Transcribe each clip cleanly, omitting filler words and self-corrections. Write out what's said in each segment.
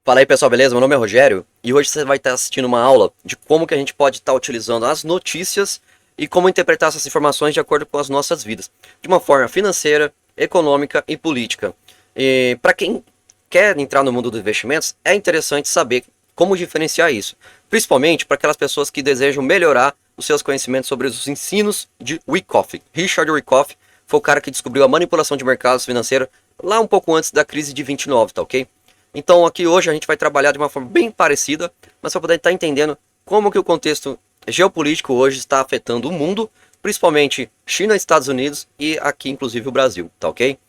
Fala aí pessoal, beleza? Meu nome é Rogério e hoje você vai estar assistindo uma aula de como que a gente pode estar utilizando as notícias e como interpretar essas informações de acordo com as nossas vidas, de uma forma financeira, econômica e política. E para quem quer entrar no mundo dos investimentos, é interessante saber como diferenciar isso, principalmente para aquelas pessoas que desejam melhorar os seus conhecimentos sobre os ensinos de Wyckoff. Richard Wyckoff foi o cara que descobriu a manipulação de mercados financeiros lá um pouco antes da crise de 29, tá ok? Então aqui hoje a gente vai trabalhar de uma forma bem parecida, mas para poder estar entendendo como que o contexto geopolítico hoje está afetando o mundo, principalmente China, Estados Unidos e aqui inclusive o Brasil, tá ok?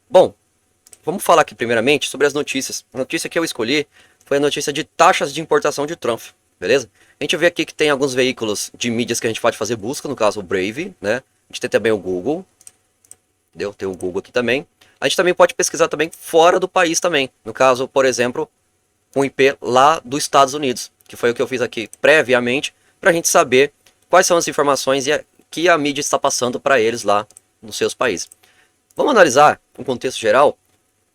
Bom, vamos falar aqui primeiramente sobre as notícias. A notícia que eu escolhi foi a notícia de taxas de importação de Trump, beleza? A gente vê aqui que tem alguns veículos de mídias que a gente pode fazer busca, no caso o Brave, né? A gente tem também o Google, entendeu? Tem o Google aqui também. A gente também pode pesquisar também fora do país também. No caso, por exemplo, um IP lá dos Estados Unidos, que foi o que eu fiz aqui previamente, para a gente saber quais são as informações que a mídia está passando para eles lá nos seus países. Vamos analisar, no contexto geral,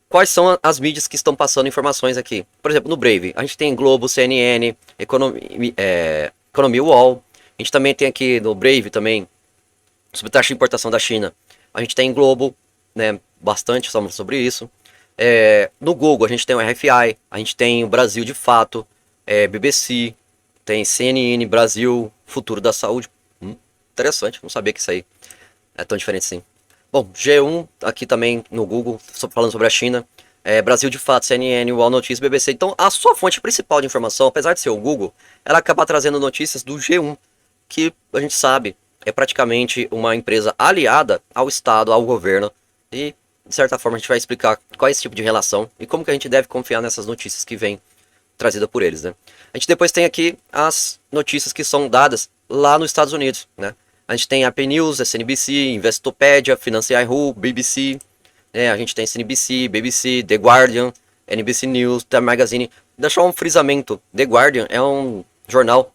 quais são as mídias que estão passando informações aqui. Por exemplo, no Brave, a gente tem Globo, CNN, Economia UOL. A gente também tem aqui no Brave também, sobre taxa de importação da China. A gente tem Globo, né, bastante sobre isso. No Google a gente tem o RFI, a gente tem o Brasil de Fato, BBC, tem CNN, Brasil, Futuro da Saúde. Interessante, não sabia que isso aí é tão diferente assim. Bom, G1 aqui também no Google, falando sobre a China. Brasil de Fato, CNN, UOL Notícias, BBC. Então a sua fonte principal de informação, apesar de ser o Google, ela acaba trazendo notícias do G1, que a gente sabe é praticamente uma empresa aliada ao Estado, ao governo, e de certa forma a gente vai explicar qual é esse tipo de relação e como que a gente deve confiar nessas notícias que vêm trazidas por eles, né? A gente depois tem aqui as notícias que são dadas lá nos Estados Unidos, né? A gente tem a AP News, SNBC, Investopedia, Financial Yahoo, BBC, né? A gente tem CNBC, BBC, The Guardian, NBC News, The Magazine. Deixar um frisamento, The Guardian é um jornal,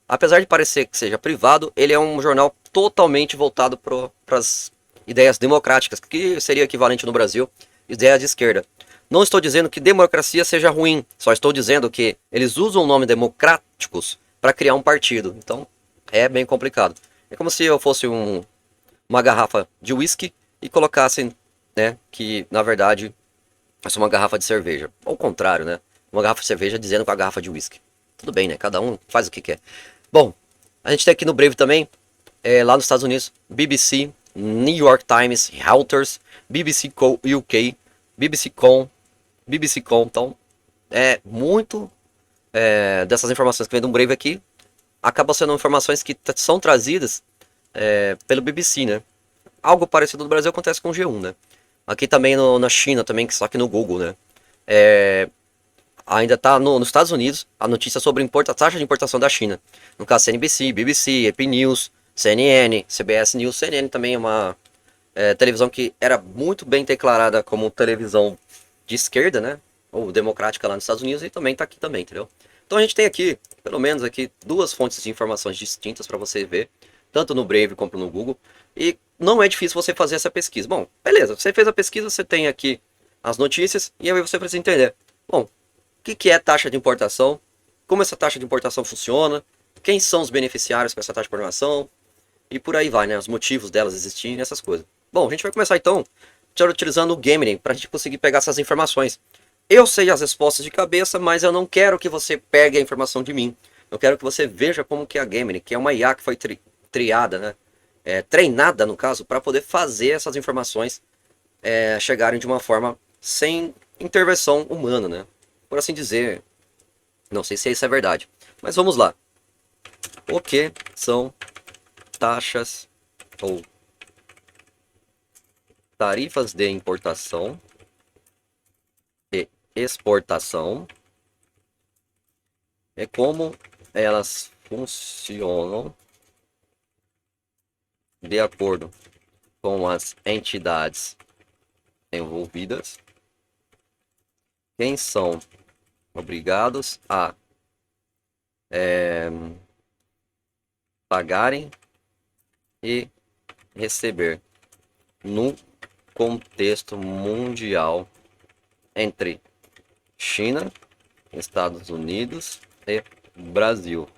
apesar de parecer que seja privado, ele é um jornal totalmente voltado para as ideias democráticas, que seria equivalente no Brasil, ideia de esquerda. Não estou dizendo que democracia seja ruim, só estou dizendo que eles usam o nome democráticos para criar um partido. Então é bem complicado. É como se eu fosse uma garrafa de whisky e colocassem, né, que na verdade é só uma garrafa de cerveja. Ou o contrário, né? Uma garrafa de cerveja dizendo com a garrafa de whisky. Tudo bem, né? Cada um faz o que quer. Bom, a gente tem aqui no Brave também, lá nos Estados Unidos, BBC, New York Times, Reuters, BBC Co UK, BBC Com, BBC Com. Então, muito dessas informações que vem do Brave aqui, acabam sendo informações que são trazidas pelo BBC, né? Algo parecido no Brasil acontece com o G1, né? Aqui também na China, também, só que no Google, né? Ainda está nos Estados Unidos a notícia sobre a taxa de importação da China. No caso, CNBC, BBC, AP News, CNN, CBS News. CNN também é uma televisão que era muito bem declarada como televisão de esquerda, né? Ou democrática lá nos Estados Unidos, e também está aqui também, entendeu? Então a gente tem aqui, pelo menos aqui, duas fontes de informações distintas para você ver, tanto no Brave como no Google. E não é difícil você fazer essa pesquisa. Bom, beleza, você fez a pesquisa, você tem aqui as notícias, e aí você precisa entender. Bom, o que é taxa de importação? Como essa taxa de importação funciona? Quem são os beneficiários com essa taxa de importação? E por aí vai, né? Os motivos delas existirem, essas coisas. Bom, a gente vai começar então utilizando o Gemini para a gente conseguir pegar essas informações. Eu sei as respostas de cabeça, mas eu não quero que você pegue a informação de mim. Eu quero que você veja como que é a Gemini, que é uma IA que foi triada, né? Treinada, no caso, para poder fazer essas informações chegarem de uma forma sem intervenção humana, né? Por assim dizer. Não sei se isso é verdade. Mas vamos lá. O que são taxas ou tarifas de importação e exportação? E como elas funcionam de acordo com as entidades envolvidas? Quem são obrigados a pagarem e receber no contexto mundial entre China, Estados Unidos e Brasil.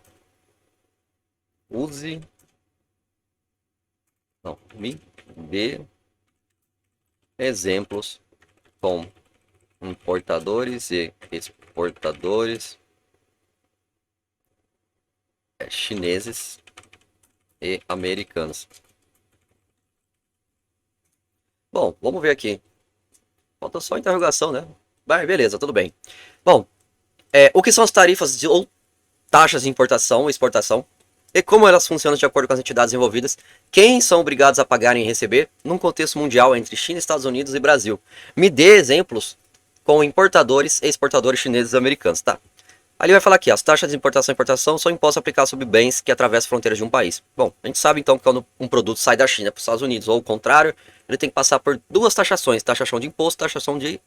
Use. Não, me dê exemplos com importadores e exportadores chineses e americanos. Bom, vamos ver aqui. Falta só a interrogação, né? Mas beleza, tudo bem. Bom, o que são as tarifas ou taxas de importação e exportação? E como elas funcionam de acordo com as entidades envolvidas? Quem são obrigados a pagar e receber num contexto mundial entre China, Estados Unidos e Brasil? Me dê exemplos com importadores e exportadores chineses e americanos, tá? Ali vai falar aqui, as taxas de importação e exportação são impostos aplicados sobre bens que atravessam fronteiras de um país. Bom, a gente sabe então que quando um produto sai da China para os Estados Unidos ou o contrário, ele tem que passar por duas taxações, taxação de imposto, taxação de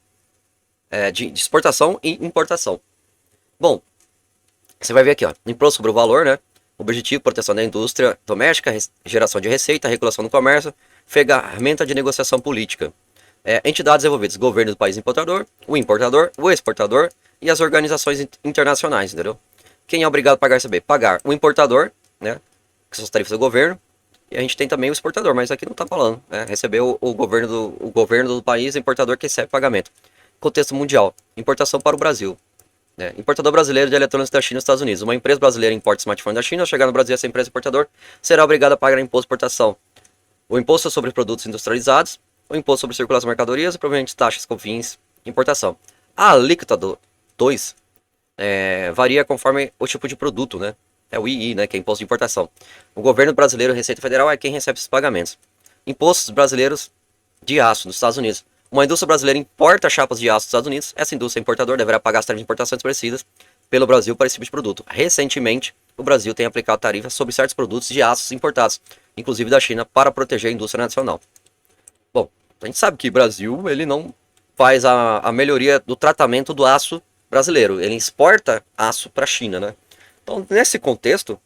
exportação e importação. Bom, você vai ver aqui, ó, imposto sobre o valor, né? Objetivo, proteção da indústria doméstica, geração de receita, regulação do comércio, ferramenta de negociação política. Entidades envolvidas, governo do país importador, o exportador e as organizações internacionais, entendeu? Quem é obrigado a pagar e receber? Pagar o importador, né? Que são as tarifas do governo. E a gente tem também o exportador, mas aqui não está falando, né? Receber o governo do país, o importador que recebe pagamento. Contexto mundial, importação para o Brasil. Importador brasileiro de eletrônicos da China e dos Estados Unidos. Uma empresa brasileira importa smartphone da China, ao chegar no Brasil, essa empresa importador será obrigada a pagar imposto de importação. O imposto sobre produtos industrializados, o imposto sobre circulação de mercadorias e provavelmente taxas, COFINS, importação. A alíquota do 2 varia conforme o tipo de produto, né? É o II, né? Que é imposto de importação. O governo brasileiro, Receita Federal, é quem recebe esses pagamentos. Impostos brasileiros de aço dos Estados Unidos. Uma indústria brasileira importa chapas de aço dos Estados Unidos. Essa indústria importadora deverá pagar as tarifas de importação estabelecidas pelo Brasil para esse tipo de produto. Recentemente, o Brasil tem aplicado tarifas sobre certos produtos de aços importados, inclusive da China, para proteger a indústria nacional. Bom, a gente sabe que o Brasil ele não faz a melhoria do tratamento do aço brasileiro. Ele exporta aço para a China, né? Então, nesse contexto,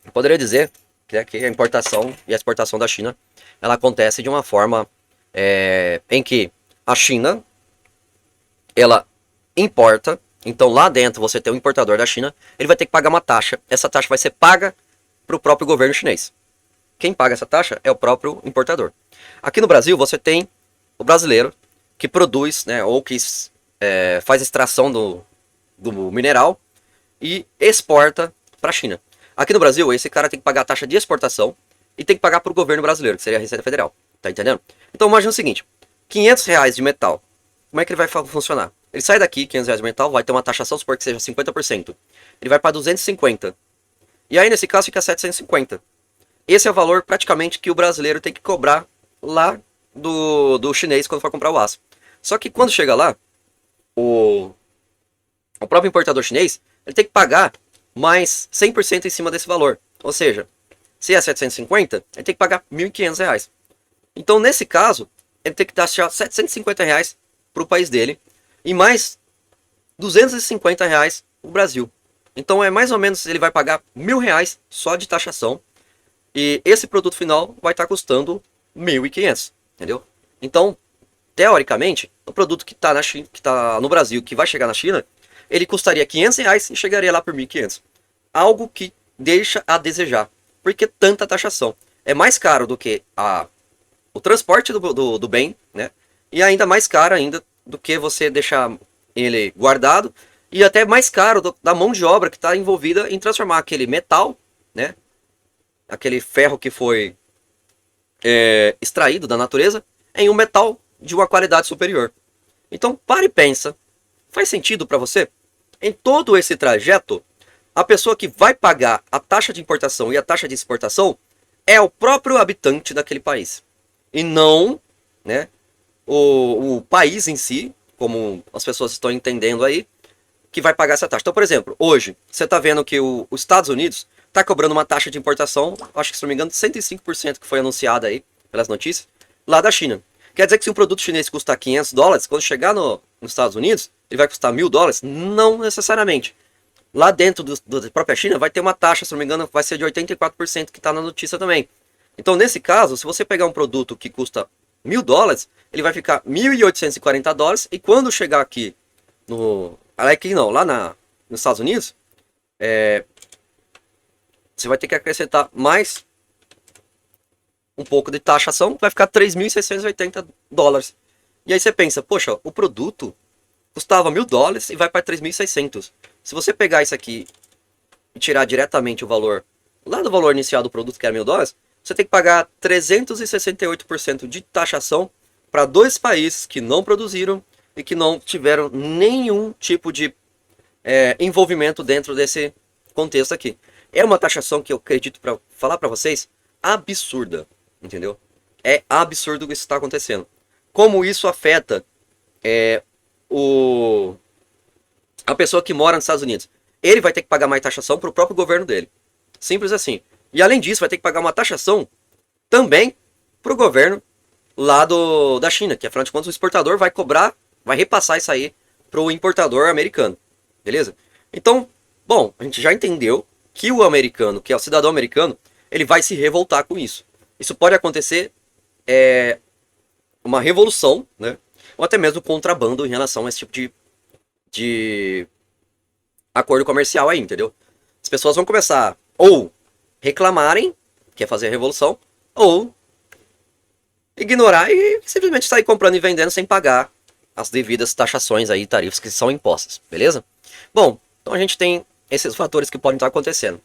eu poderia dizer que a importação e a exportação da China ela acontece de uma forma em que a China ela importa, então lá dentro você tem um importador da China, ele vai ter que pagar uma taxa, essa taxa vai ser paga para o próprio governo chinês. Quem paga essa taxa é o próprio importador. Aqui no Brasil você tem o brasileiro que produz, né, ou que faz extração do mineral e exporta para a China. Aqui no Brasil esse cara tem que pagar a taxa de exportação e tem que pagar para o governo brasileiro, que seria a Receita Federal. Tá entendendo? Então imagina o seguinte, R$500 de metal, como é que ele vai funcionar? Ele sai daqui, R$500 de metal, vai ter uma taxação, supor que seja 50%. Ele vai para 250. E aí nesse caso fica 750. Esse é o valor praticamente que o brasileiro tem que cobrar lá do chinês quando for comprar o aço. Só que quando chega lá, o próprio importador chinês, ele tem que pagar mais 100% em cima desse valor. Ou seja, se é 750, ele tem que pagar R$1.500. Então, nesse caso, ele tem que dar R$750 para o país dele e mais R$250 para o Brasil. Então, mais ou menos, ele vai pagar R$1.000 só de taxação e esse produto final vai estar custando R$1.500, entendeu? Então, teoricamente, o produto que está no Brasil, que vai chegar na China, ele custaria R$500 e chegaria lá por R$1.500. Algo que deixa a desejar, porque tanta taxação. É mais caro do que o transporte do bem, né? E ainda mais caro ainda do que você deixar ele guardado e até mais caro da mão de obra que está envolvida em transformar aquele metal, né? Aquele ferro que foi extraído da natureza em um metal de uma qualidade superior. Então, pare e pensa. Faz sentido para você? Em todo esse trajeto, a pessoa que vai pagar a taxa de importação e a taxa de exportação é o próprio habitante daquele país. E não, né, o país em si, como as pessoas estão entendendo aí, que vai pagar essa taxa. Então, por exemplo, hoje, você está vendo que os Estados Unidos está cobrando uma taxa de importação, acho que se não me engano, 105% que foi anunciada aí, pelas notícias, lá da China. Quer dizer que se um produto chinês custar $500, quando chegar nos Estados Unidos, ele vai custar $1.000? Não necessariamente. Lá dentro da própria China vai ter uma taxa, se não me engano, vai ser de 84%, que está na notícia também. Então, nesse caso, se você pegar um produto que custa $1.000, ele vai ficar $1.840, e quando chegar aqui Aqui não, nos Estados Unidos, você vai ter que acrescentar mais um pouco de taxação, vai ficar 3.680 dólares. E aí você pensa, poxa, o produto custava $1.000 e vai para 3.600. Se você pegar isso aqui e tirar diretamente o valor, lá do valor inicial do produto, que era $1.000, você tem que pagar 368% de taxação para 2 países que não produziram e que não tiveram nenhum tipo de envolvimento dentro desse contexto aqui. É uma taxação que eu acredito, para falar para vocês, absurda, entendeu? É absurdo o que está acontecendo. Como isso afeta a pessoa que mora nos Estados Unidos? Ele vai ter que pagar mais taxação para o próprio governo dele. Simples assim. E além disso, vai ter que pagar uma taxação também para o governo lá da China, que afinal de contas o exportador vai cobrar, vai repassar isso aí para o importador americano. Beleza? Então, bom, a gente já entendeu que o americano, que é o cidadão americano, ele vai se revoltar com isso. Isso pode acontecer uma revolução, né? Ou até mesmo contrabando em relação a esse tipo de acordo comercial aí, entendeu? As pessoas vão começar ou reclamarem, quer fazer a revolução, ou ignorar e simplesmente sair comprando e vendendo sem pagar as devidas taxações aí, tarifas que são impostas, beleza? Bom, então a gente tem esses fatores que podem estar acontecendo.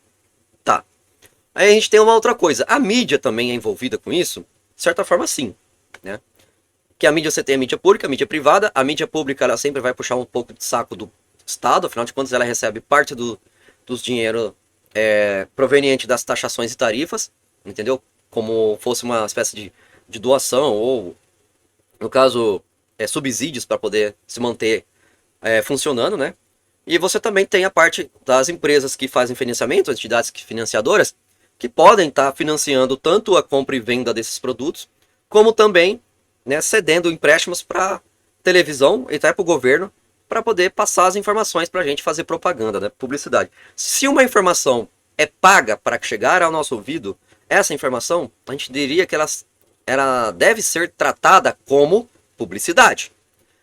Tá. Aí a gente tem uma outra coisa. A mídia também é envolvida com isso? De certa forma, sim, né? Que a mídia, você tem a mídia pública, a mídia privada. A mídia pública, ela sempre vai puxar um pouco de saco do Estado, afinal de contas ela recebe parte dos dinheiro proveniente das taxações e tarifas, entendeu? Como fosse uma espécie de doação ou, no caso, subsídios para poder se manter funcionando, né? E você também tem a parte das empresas que fazem financiamento, entidades financiadoras, que podem estar financiando tanto a compra e venda desses produtos, como também, né, cedendo empréstimos para televisão e até para o governo, para poder passar as informações para a gente fazer propaganda, né, publicidade. Se uma informação é paga para chegar ao nosso ouvido, essa informação, a gente diria que ela deve ser tratada como publicidade.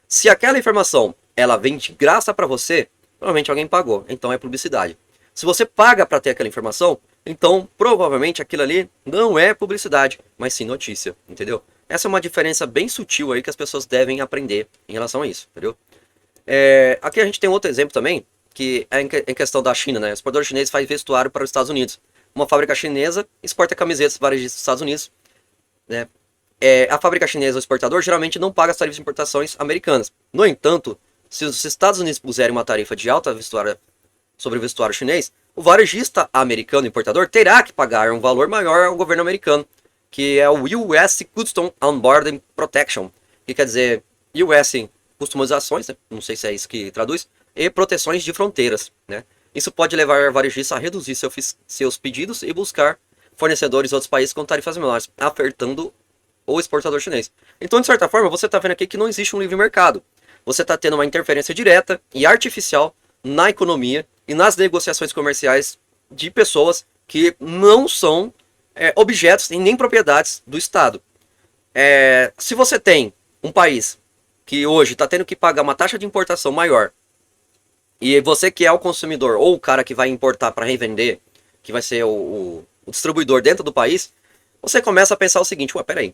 Se aquela informação ela vem de graça para você, provavelmente alguém pagou, então é publicidade. Se você paga para ter aquela informação, então provavelmente aquilo ali não é publicidade, mas sim notícia, entendeu? Essa é uma diferença bem sutil aí que as pessoas devem aprender em relação a isso, entendeu? Aqui a gente tem outro exemplo também, que é em questão da China, né? O exportador chinês faz vestuário para os Estados Unidos. Uma fábrica chinesa exporta camisetas varejistas dos Estados Unidos, né? A fábrica chinesa, o exportador, geralmente não paga as tarifas de importações americanas. No entanto, se os Estados Unidos puserem uma tarifa de alta sobre o vestuário chinês, o varejista americano importador terá que pagar um valor maior ao governo americano, que é o US Customs and Border Protection, que quer dizer US customizações, né? Não sei se é isso que traduz, e proteções de fronteiras, né? Isso pode levar o varejista a reduzir seus pedidos e buscar fornecedores de outros países com tarifas menores, afetando o exportador chinês. Então, de certa forma, você está vendo aqui que não existe um livre mercado. Você está tendo uma interferência direta e artificial na economia e nas negociações comerciais de pessoas que não são objetos e nem propriedades do Estado. Se você tem um país que hoje está tendo que pagar uma taxa de importação maior, e você que é o consumidor ou o cara que vai importar para revender, que vai ser o distribuidor dentro do país, você começa a pensar o seguinte: ué, peraí,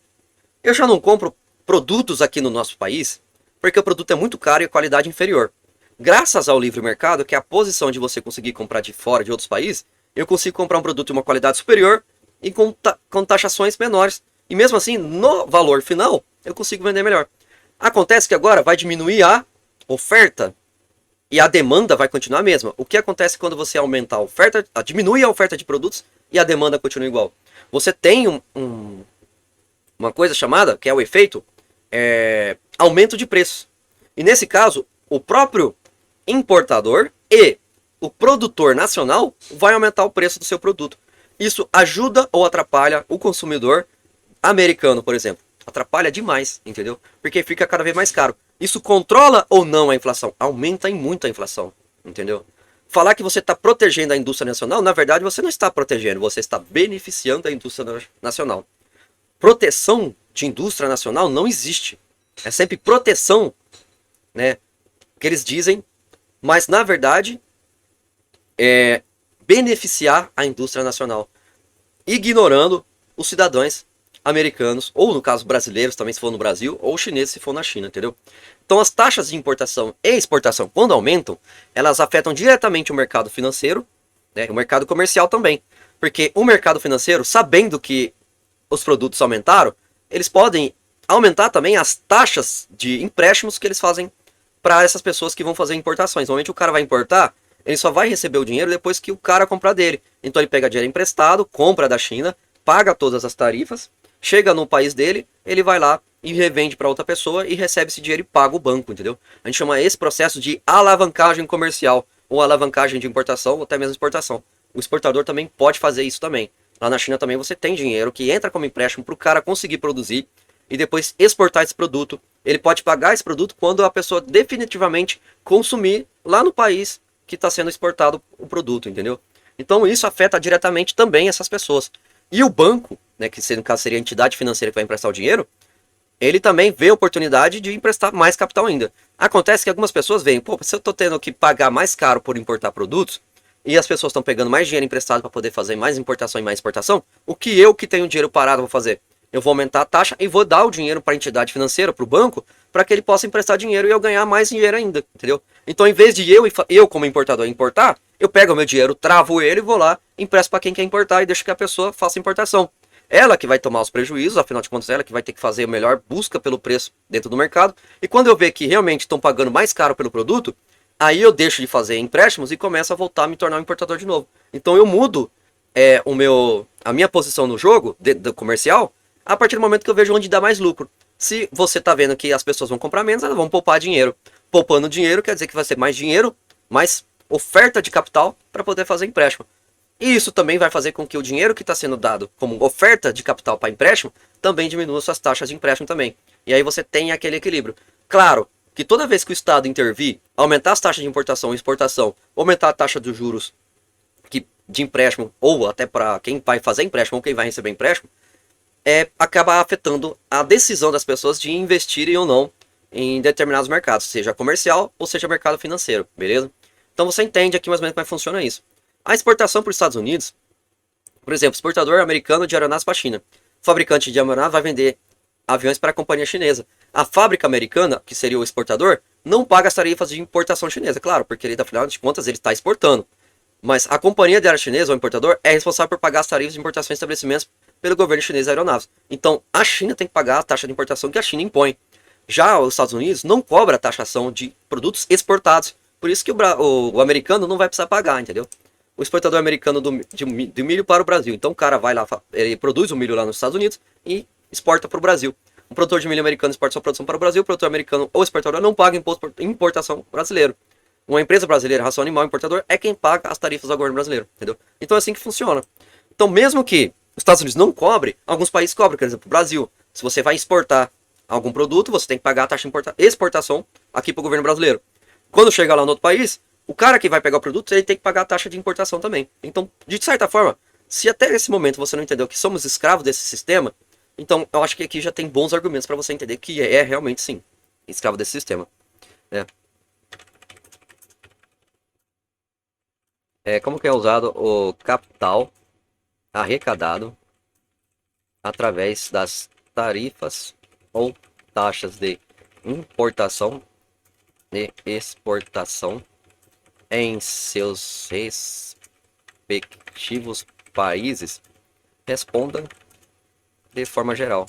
eu já não compro produtos aqui no nosso país porque o produto é muito caro e a qualidade inferior. Graças ao livre mercado, que é a posição de você conseguir comprar de fora de outros países, eu consigo comprar um produto de uma qualidade superior e com taxações menores. E mesmo assim, no valor final, eu consigo vender melhor. Acontece que agora vai diminuir a oferta e a demanda vai continuar a mesma. O que acontece quando você aumenta a oferta, diminui a oferta de produtos e a demanda continua igual? Você tem uma coisa chamada, que é o efeito aumento de preço. E nesse caso, o próprio importador e o produtor nacional vai aumentar o preço do seu produto. Isso ajuda ou atrapalha o consumidor americano, por exemplo? Atrapalha demais, entendeu? Porque fica cada vez mais caro. Isso controla ou não a inflação? Aumenta em muito a inflação, entendeu? Falar que você está protegendo a indústria nacional, na verdade você não está protegendo, você está beneficiando a indústria nacional. Proteção de indústria nacional não existe. É sempre proteção, né, que eles dizem, mas na verdade é beneficiar a indústria nacional, ignorando os cidadãos americanos, ou no caso brasileiros também se for no Brasil, ou chineses se for na China, entendeu? Então as taxas de importação e exportação, quando aumentam, elas afetam diretamente o mercado financeiro, né, o mercado comercial também. Porque o mercado financeiro, sabendo que os produtos aumentaram, eles podem aumentar também as taxas de empréstimos que eles fazem para essas pessoas que vão fazer importações. Normalmente o cara vai importar, ele só vai receber o dinheiro depois que o cara comprar dele. Então ele pega dinheiro emprestado, compra da China, paga todas as tarifas, chega no país dele, ele vai lá e revende para outra pessoa e recebe esse dinheiro e paga o banco, entendeu? A gente chama esse processo de alavancagem comercial, ou alavancagem de importação, ou até mesmo exportação. O exportador também pode fazer isso também. Lá na China também você tem dinheiro que entra como empréstimo para o cara conseguir produzir e depois exportar esse produto. Ele pode pagar esse produto quando a pessoa definitivamente consumir lá no país que está sendo exportado o produto, entendeu? Então isso afeta diretamente também essas pessoas. E o banco, né, que no caso seria a entidade financeira que vai emprestar o dinheiro, ele também vê a oportunidade de emprestar mais capital ainda. Acontece que algumas pessoas veem, pô, se eu estou tendo que pagar mais caro por importar produtos, e as pessoas estão pegando mais dinheiro emprestado para poder fazer mais importação e mais exportação, o que eu que tenho dinheiro parado vou fazer? Eu vou aumentar a taxa e vou dar o dinheiro para a entidade financeira, para o banco, para que ele possa emprestar dinheiro e eu ganhar mais dinheiro ainda, entendeu? Então, em vez de eu como importador importar, eu pego o meu dinheiro, travo ele, vou lá, empresto para quem quer importar e deixo que a pessoa faça importação. Ela que vai tomar os prejuízos, afinal de contas, ela que vai ter que fazer a melhor busca pelo preço dentro do mercado. E quando eu ver que realmente estão pagando mais caro pelo produto, aí eu deixo de fazer empréstimos e começo a voltar a me tornar um importador de novo. Então eu mudo a minha posição no jogo, do comercial, a partir do momento que eu vejo onde dá mais lucro. Se você está vendo que as pessoas vão comprar menos, elas vão poupar dinheiro. Poupando dinheiro quer dizer que vai ser mais dinheiro, mais oferta de capital para poder fazer empréstimo. E isso também vai fazer com que o dinheiro que está sendo dado como oferta de capital para empréstimo também diminua suas taxas de empréstimo também. E aí você tem aquele equilíbrio. Claro que toda vez que o Estado intervir, aumentar as taxas de importação e exportação, aumentar a taxa dos juros de empréstimo, ou até para quem vai fazer empréstimo ou quem vai receber empréstimo, acaba afetando a decisão das pessoas de investirem ou não em determinados mercados, seja comercial ou seja mercado financeiro, beleza? Então você entende aqui mais ou menos como funciona isso. A exportação para os Estados Unidos, por exemplo, exportador americano de aeronaves para a China. O fabricante de aeronaves vai vender aviões para a companhia chinesa. A fábrica americana, que seria o exportador, não paga as tarifas de importação chinesa, claro, porque ele, afinal de contas ele está exportando. Mas a companhia de aérea chinesa, o importador, é responsável por pagar as tarifas de importação em estabelecimentos pelo governo chinês de aeronaves. Então, a China tem que pagar a taxa de importação que a China impõe. Já os Estados Unidos não cobra a taxação de produtos exportados. Por isso que o americano não vai precisar pagar, entendeu? O exportador americano de milho para o Brasil. Então o cara vai lá, ele produz o milho lá nos Estados Unidos e exporta para o Brasil. O produtor de milho americano exporta sua produção para o Brasil, o produtor americano ou exportador não paga imposto por importação brasileiro. Uma empresa brasileira, ração animal importador, é quem paga as tarifas do governo brasileiro, entendeu? Então é assim que funciona. Então mesmo que os Estados Unidos não cobre, alguns países cobram, por exemplo, o Brasil. Se você vai exportar algum produto, você tem que pagar a taxa de exportação aqui para o governo brasileiro. Quando chegar lá no outro país, o cara que vai pegar o produto, ele tem que pagar a taxa de importação também. Então, de certa forma, se até esse momento você não entendeu que somos escravos desse sistema, então eu acho que aqui já tem bons argumentos para você entender que realmente sim, escravo desse sistema. Como que é usado o capital arrecadado através das tarifas ou taxas de importação e exportação em seus respectivos países? Responda de forma geral.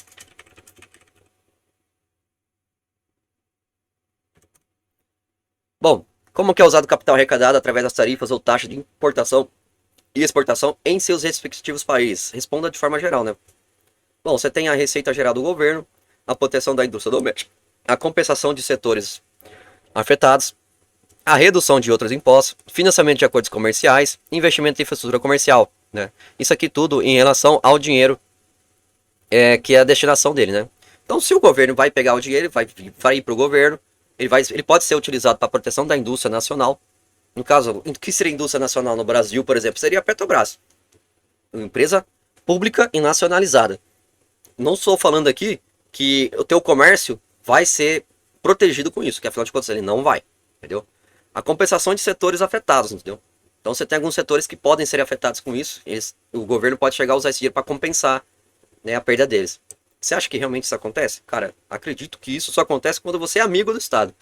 Bom, como que é usado o capital arrecadado através das tarifas ou taxas de importação e exportação em seus respectivos países? Responda de forma geral, né? Bom, você tem a receita geral do governo, a proteção da indústria doméstica, a compensação de setores afetados, a redução de outros impostos, financiamento de acordos comerciais, investimento em infraestrutura comercial, né? Isso aqui tudo em relação ao dinheiro que é a destinação dele, né? Então, se o governo vai pegar o dinheiro, vai ir para o governo, ele pode ser utilizado para a proteção da indústria nacional. No caso, o que seria indústria nacional no Brasil, por exemplo, seria a Petrobras, uma empresa pública e nacionalizada. Não estou falando aqui que o teu comércio vai ser protegido com isso, que afinal de contas ele não vai. entendeu? A compensação de setores afetados, entendeu? Então você tem alguns setores que podem ser afetados com isso, o governo pode chegar a usar esse dinheiro para compensar, né, a perda deles. Você acha que realmente isso acontece? Cara, acredito que isso só acontece quando você é amigo do Estado.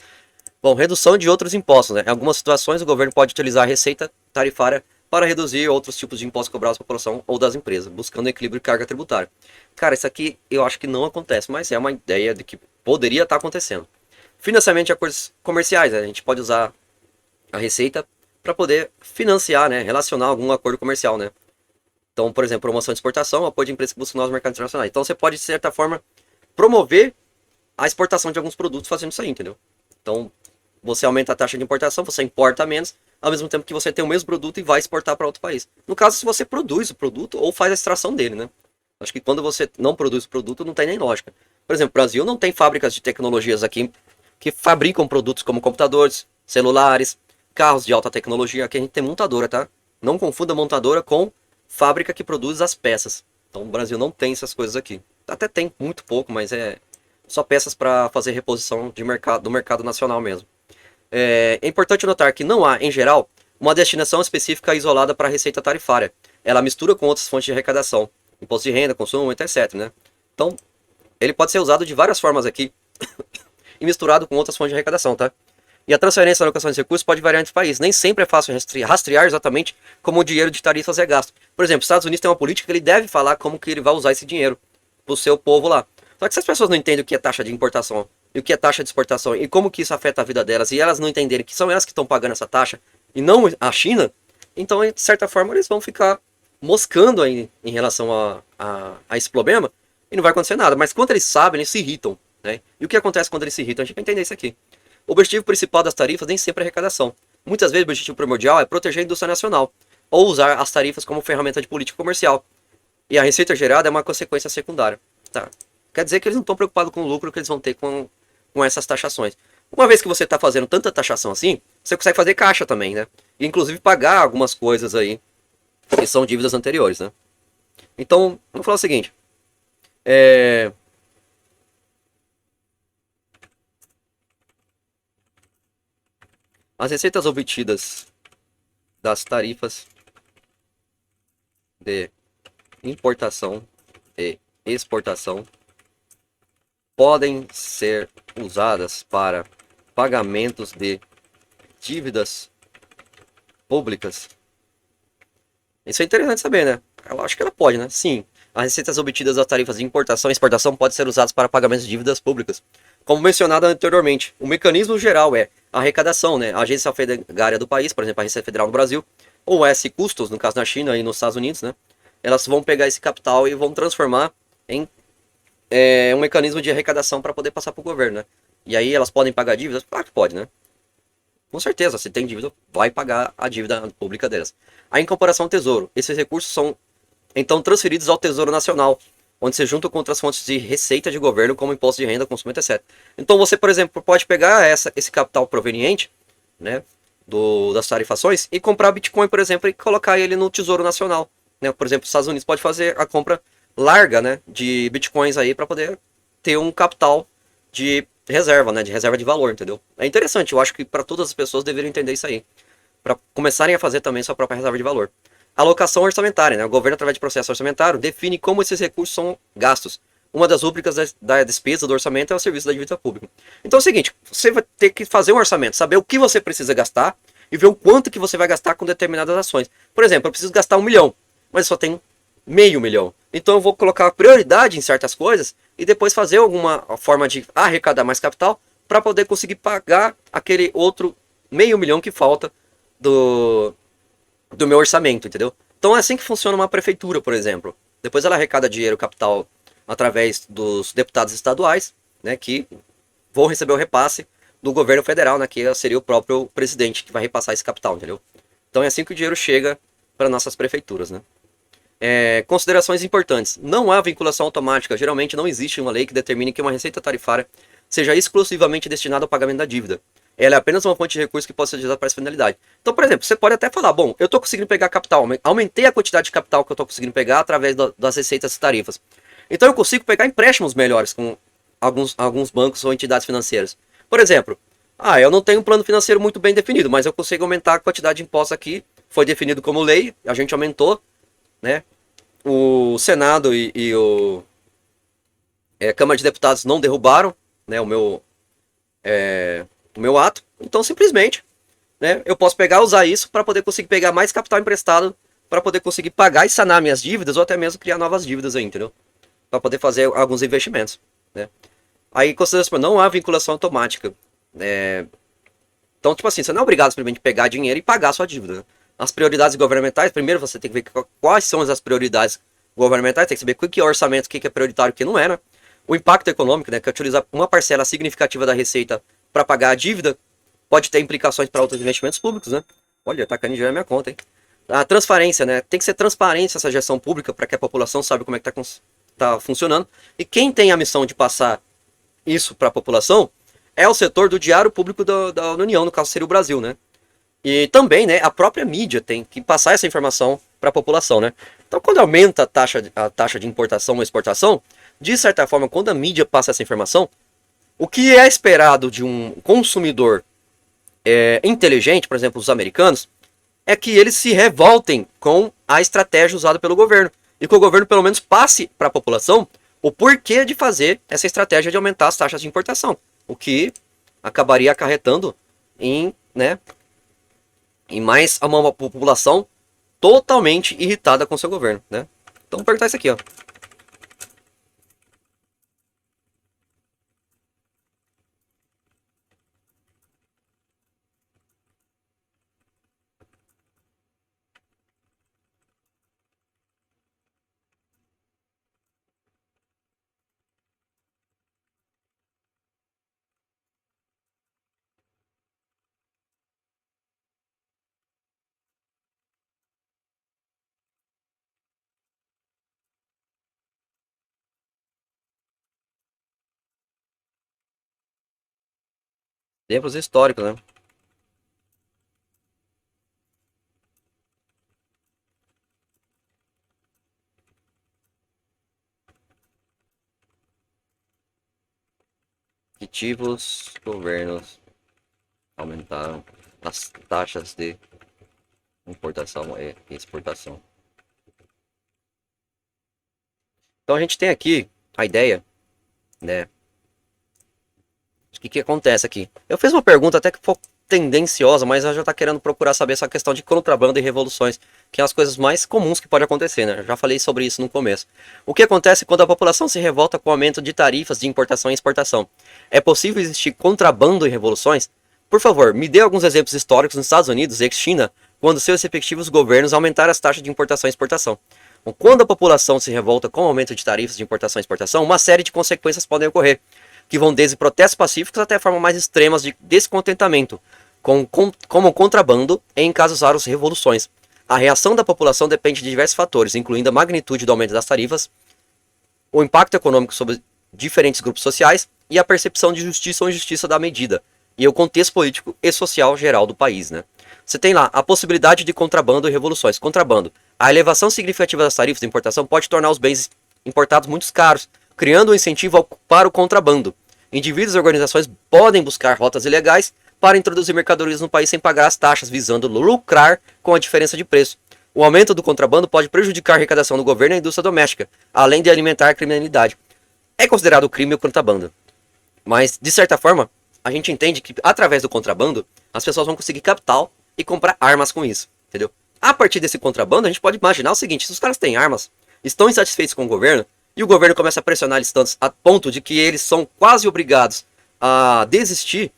Bom, redução de outros impostos, né? Em algumas situações, o governo pode utilizar a receita tarifária para reduzir outros tipos de impostos cobrados da população ou das empresas, buscando equilíbrio de carga tributária. Cara, isso aqui eu acho que não acontece, mas é uma ideia de que poderia estar acontecendo. Financiamento de acordos comerciais, né? A gente pode usar a receita para poder financiar, né? Relacionar algum acordo comercial, né? Então, por exemplo, promoção de exportação, apoio de empresas que buscam novos mercados internacionais. Então, você pode, de certa forma, promover a exportação de alguns produtos fazendo isso aí, entendeu? Então, você aumenta a taxa de importação, você importa menos, ao mesmo tempo que você tem o mesmo produto e vai exportar para outro país. No caso, se você produz o produto ou faz a extração dele, né? Acho que quando você não produz o produto, não tem nem lógica. Por exemplo, o Brasil não tem fábricas de tecnologias aqui que fabricam produtos como computadores, celulares, carros de alta tecnologia. Aqui a gente tem montadora, tá? Não confunda montadora com fábrica que produz as peças. Então o Brasil não tem essas coisas aqui. Até tem muito pouco, mas é só peças para fazer reposição de mercado, do mercado nacional mesmo. É importante notar que não há, em geral, uma destinação específica isolada para a receita tarifária. Ela mistura com outras fontes de arrecadação, imposto de renda, consumo, etc. Né? Então, ele pode ser usado de várias formas aqui e misturado com outras fontes de arrecadação, tá? E a transferência da alocação de recursos pode variar entre os países. Nem sempre é fácil rastrear exatamente como o dinheiro de tarifas é gasto. Por exemplo, os Estados Unidos tem uma política que ele deve falar como que ele vai usar esse dinheiro para o seu povo lá. Só que se as pessoas não entendem o que é taxa de importação e o que é taxa de exportação e como que isso afeta a vida delas e elas não entenderem que são elas que estão pagando essa taxa e não a China, então, de certa forma, eles vão ficar moscando aí em relação a esse problema e não vai acontecer nada. Mas quando eles sabem, eles se irritam. Né? E o que acontece quando eles se irritam? A gente vai entender isso aqui. O objetivo principal das tarifas nem sempre é arrecadação. Muitas vezes o objetivo primordial é proteger a indústria nacional ou usar as tarifas como ferramenta de política comercial. E a receita gerada é uma consequência secundária. Tá? Quer dizer que eles não estão preocupados com o lucro que eles vão ter com essas taxações. Uma vez que você está fazendo tanta taxação assim, você consegue fazer caixa também, né? E inclusive pagar algumas coisas aí que são dívidas anteriores, né? Então, vamos falar o seguinte. As receitas obtidas das tarifas de importação e exportação podem ser usadas para pagamentos de dívidas públicas. Isso é interessante saber, né? Eu acho que ela pode, né? Sim. As receitas obtidas das tarifas de importação e exportação podem ser usadas para pagamentos de dívidas públicas. Como mencionado anteriormente, o mecanismo geral é a arrecadação, né? A agência alfandegária do país, por exemplo, a Receita Federal no Brasil, ou S Custos, no caso na China e nos Estados Unidos, né? Elas vão pegar esse capital e vão transformar em um mecanismo de arrecadação para poder passar para o governo, né? E aí elas podem pagar dívidas? Claro que pode, né? Com certeza, se tem dívida, vai pagar a dívida pública delas. Aí, em comparação ao Tesouro, esses recursos são então transferidos ao Tesouro Nacional, onde se juntam com outras fontes de receita de governo, como imposto de renda, consumo, etc. Então você, por exemplo, pode pegar esse capital proveniente, né, das tarifações e comprar Bitcoin, por exemplo, e colocar ele no Tesouro Nacional. Né? Por exemplo, os Estados Unidos pode fazer a compra larga, né, de Bitcoins aí para poder ter um capital de reserva, né, de reserva de valor, entendeu? É interessante, eu acho que para todas as pessoas deveriam entender isso aí, para começarem a fazer também sua própria reserva de valor. Alocação orçamentária, né? O governo, através de processo orçamentário, define como esses recursos são gastos. Uma das rúbricas da despesa do orçamento é o serviço da dívida pública. Então é o seguinte, você vai ter que fazer um orçamento, saber o que você precisa gastar e ver o quanto que você vai gastar com determinadas ações. Por exemplo, eu preciso gastar 1 milhão, mas eu só tenho meio milhão. Então eu vou colocar prioridade em certas coisas e depois fazer alguma forma de arrecadar mais capital para poder conseguir pagar aquele outro meio milhão que falta do meu orçamento, entendeu? Então é assim que funciona uma prefeitura, por exemplo. Depois ela arrecada dinheiro, capital, através dos deputados estaduais, né, que vão receber o repasse do governo federal, né, que seria o próprio presidente que vai repassar esse capital, entendeu? Então é assim que o dinheiro chega para nossas prefeituras, né? Considerações importantes. Não há vinculação automática. Geralmente não existe uma lei que determine que uma receita tarifária seja exclusivamente destinada ao pagamento da dívida. Ela é apenas uma fonte de recursos que pode ser utilizada para essa finalidade. Então, por exemplo, você pode até falar, bom, eu estou conseguindo pegar capital, aumentei a quantidade de capital que eu estou conseguindo pegar através das receitas e tarifas. Então eu consigo pegar empréstimos melhores com alguns bancos ou entidades financeiras. Por exemplo, Ah, eu não tenho um plano financeiro muito bem definido, mas eu consigo aumentar a quantidade de impostos aqui. Foi definido como lei, a gente aumentou, né? O Senado e Câmara de Deputados não derrubaram, né, o meu ato. Então, simplesmente, né, eu posso pegar e usar isso para poder conseguir pegar mais capital emprestado para poder conseguir pagar e sanar minhas dívidas ou até mesmo criar novas dívidas aí, entendeu? Para poder fazer alguns investimentos, né? Aí, consideração, não há vinculação automática. Então, tipo assim, você não é obrigado simplesmente pegar dinheiro e pagar a sua dívida, né? As prioridades governamentais, primeiro você tem que ver quais são as prioridades governamentais, tem que saber o que é orçamento, o que é prioritário e o que não é, né? O impacto econômico, né, que é utilizar uma parcela significativa da receita para pagar a dívida, pode ter implicações para outros investimentos públicos, né? Olha, tá caindo dinheiro na minha conta, hein? A transparência, né? Tem que ser transparente essa gestão pública para que a população saiba como é que tá funcionando. E quem tem a missão de passar isso para a população é o setor do diário público da União, no caso seria o Brasil, né? E também, né, a própria mídia tem que passar essa informação para a população, né? Então, quando aumenta a taxa de importação ou exportação, de certa forma, quando a mídia passa essa informação, o que é esperado de um consumidor inteligente, por exemplo, os americanos, é que eles se revoltem com a estratégia usada pelo governo. E que o governo, pelo menos, passe para a população o porquê de fazer essa estratégia de aumentar as taxas de importação. O que acabaria acarretando em, né, em mais uma população totalmente irritada com seu governo, né? Então, vou perguntar isso aqui, ó. Exemplos históricos, né? Que tipos governos aumentaram as taxas de importação e exportação. Então a gente tem aqui a ideia, né? O que acontece aqui? Eu fiz uma pergunta até que foi tendenciosa, mas eu já tá querendo procurar saber essa questão de contrabando e revoluções, que é as coisas mais comuns que pode acontecer, né? Eu já falei sobre isso no começo. O que acontece quando a população se revolta com o aumento de tarifas de importação e exportação? É possível existir contrabando e revoluções? Por favor, me dê alguns exemplos históricos nos Estados Unidos e ex-China, quando seus respectivos governos aumentaram as taxas de importação e exportação. Bom, quando a população se revolta com o aumento de tarifas de importação e exportação, uma série de consequências podem ocorrer, que vão desde protestos pacíficos até formas mais extremas de descontentamento, como o contrabando e, em casos raros, revoluções. A reação da população depende de diversos fatores, incluindo a magnitude do aumento das tarifas, o impacto econômico sobre diferentes grupos sociais e a percepção de justiça ou injustiça da medida, e o contexto político e social geral do país, né? Você tem lá a possibilidade de contrabando e revoluções. Contrabando. A elevação significativa das tarifas de importação pode tornar os bens importados muito caros, criando um incentivo para o contrabando. Indivíduos e organizações podem buscar rotas ilegais para introduzir mercadorias no país sem pagar as taxas, visando lucrar com a diferença de preço. O aumento do contrabando pode prejudicar a arrecadação do governo e a indústria doméstica, além de alimentar a criminalidade. É considerado crime o contrabando. Mas, de certa forma, a gente entende que, através do contrabando, as pessoas vão conseguir capital e comprar armas com isso, entendeu? A partir desse contrabando, a gente pode imaginar o seguinte: se os caras têm armas, estão insatisfeitos com o governo, e o governo começa a pressionar eles tanto a ponto de que eles são quase obrigados a desistir,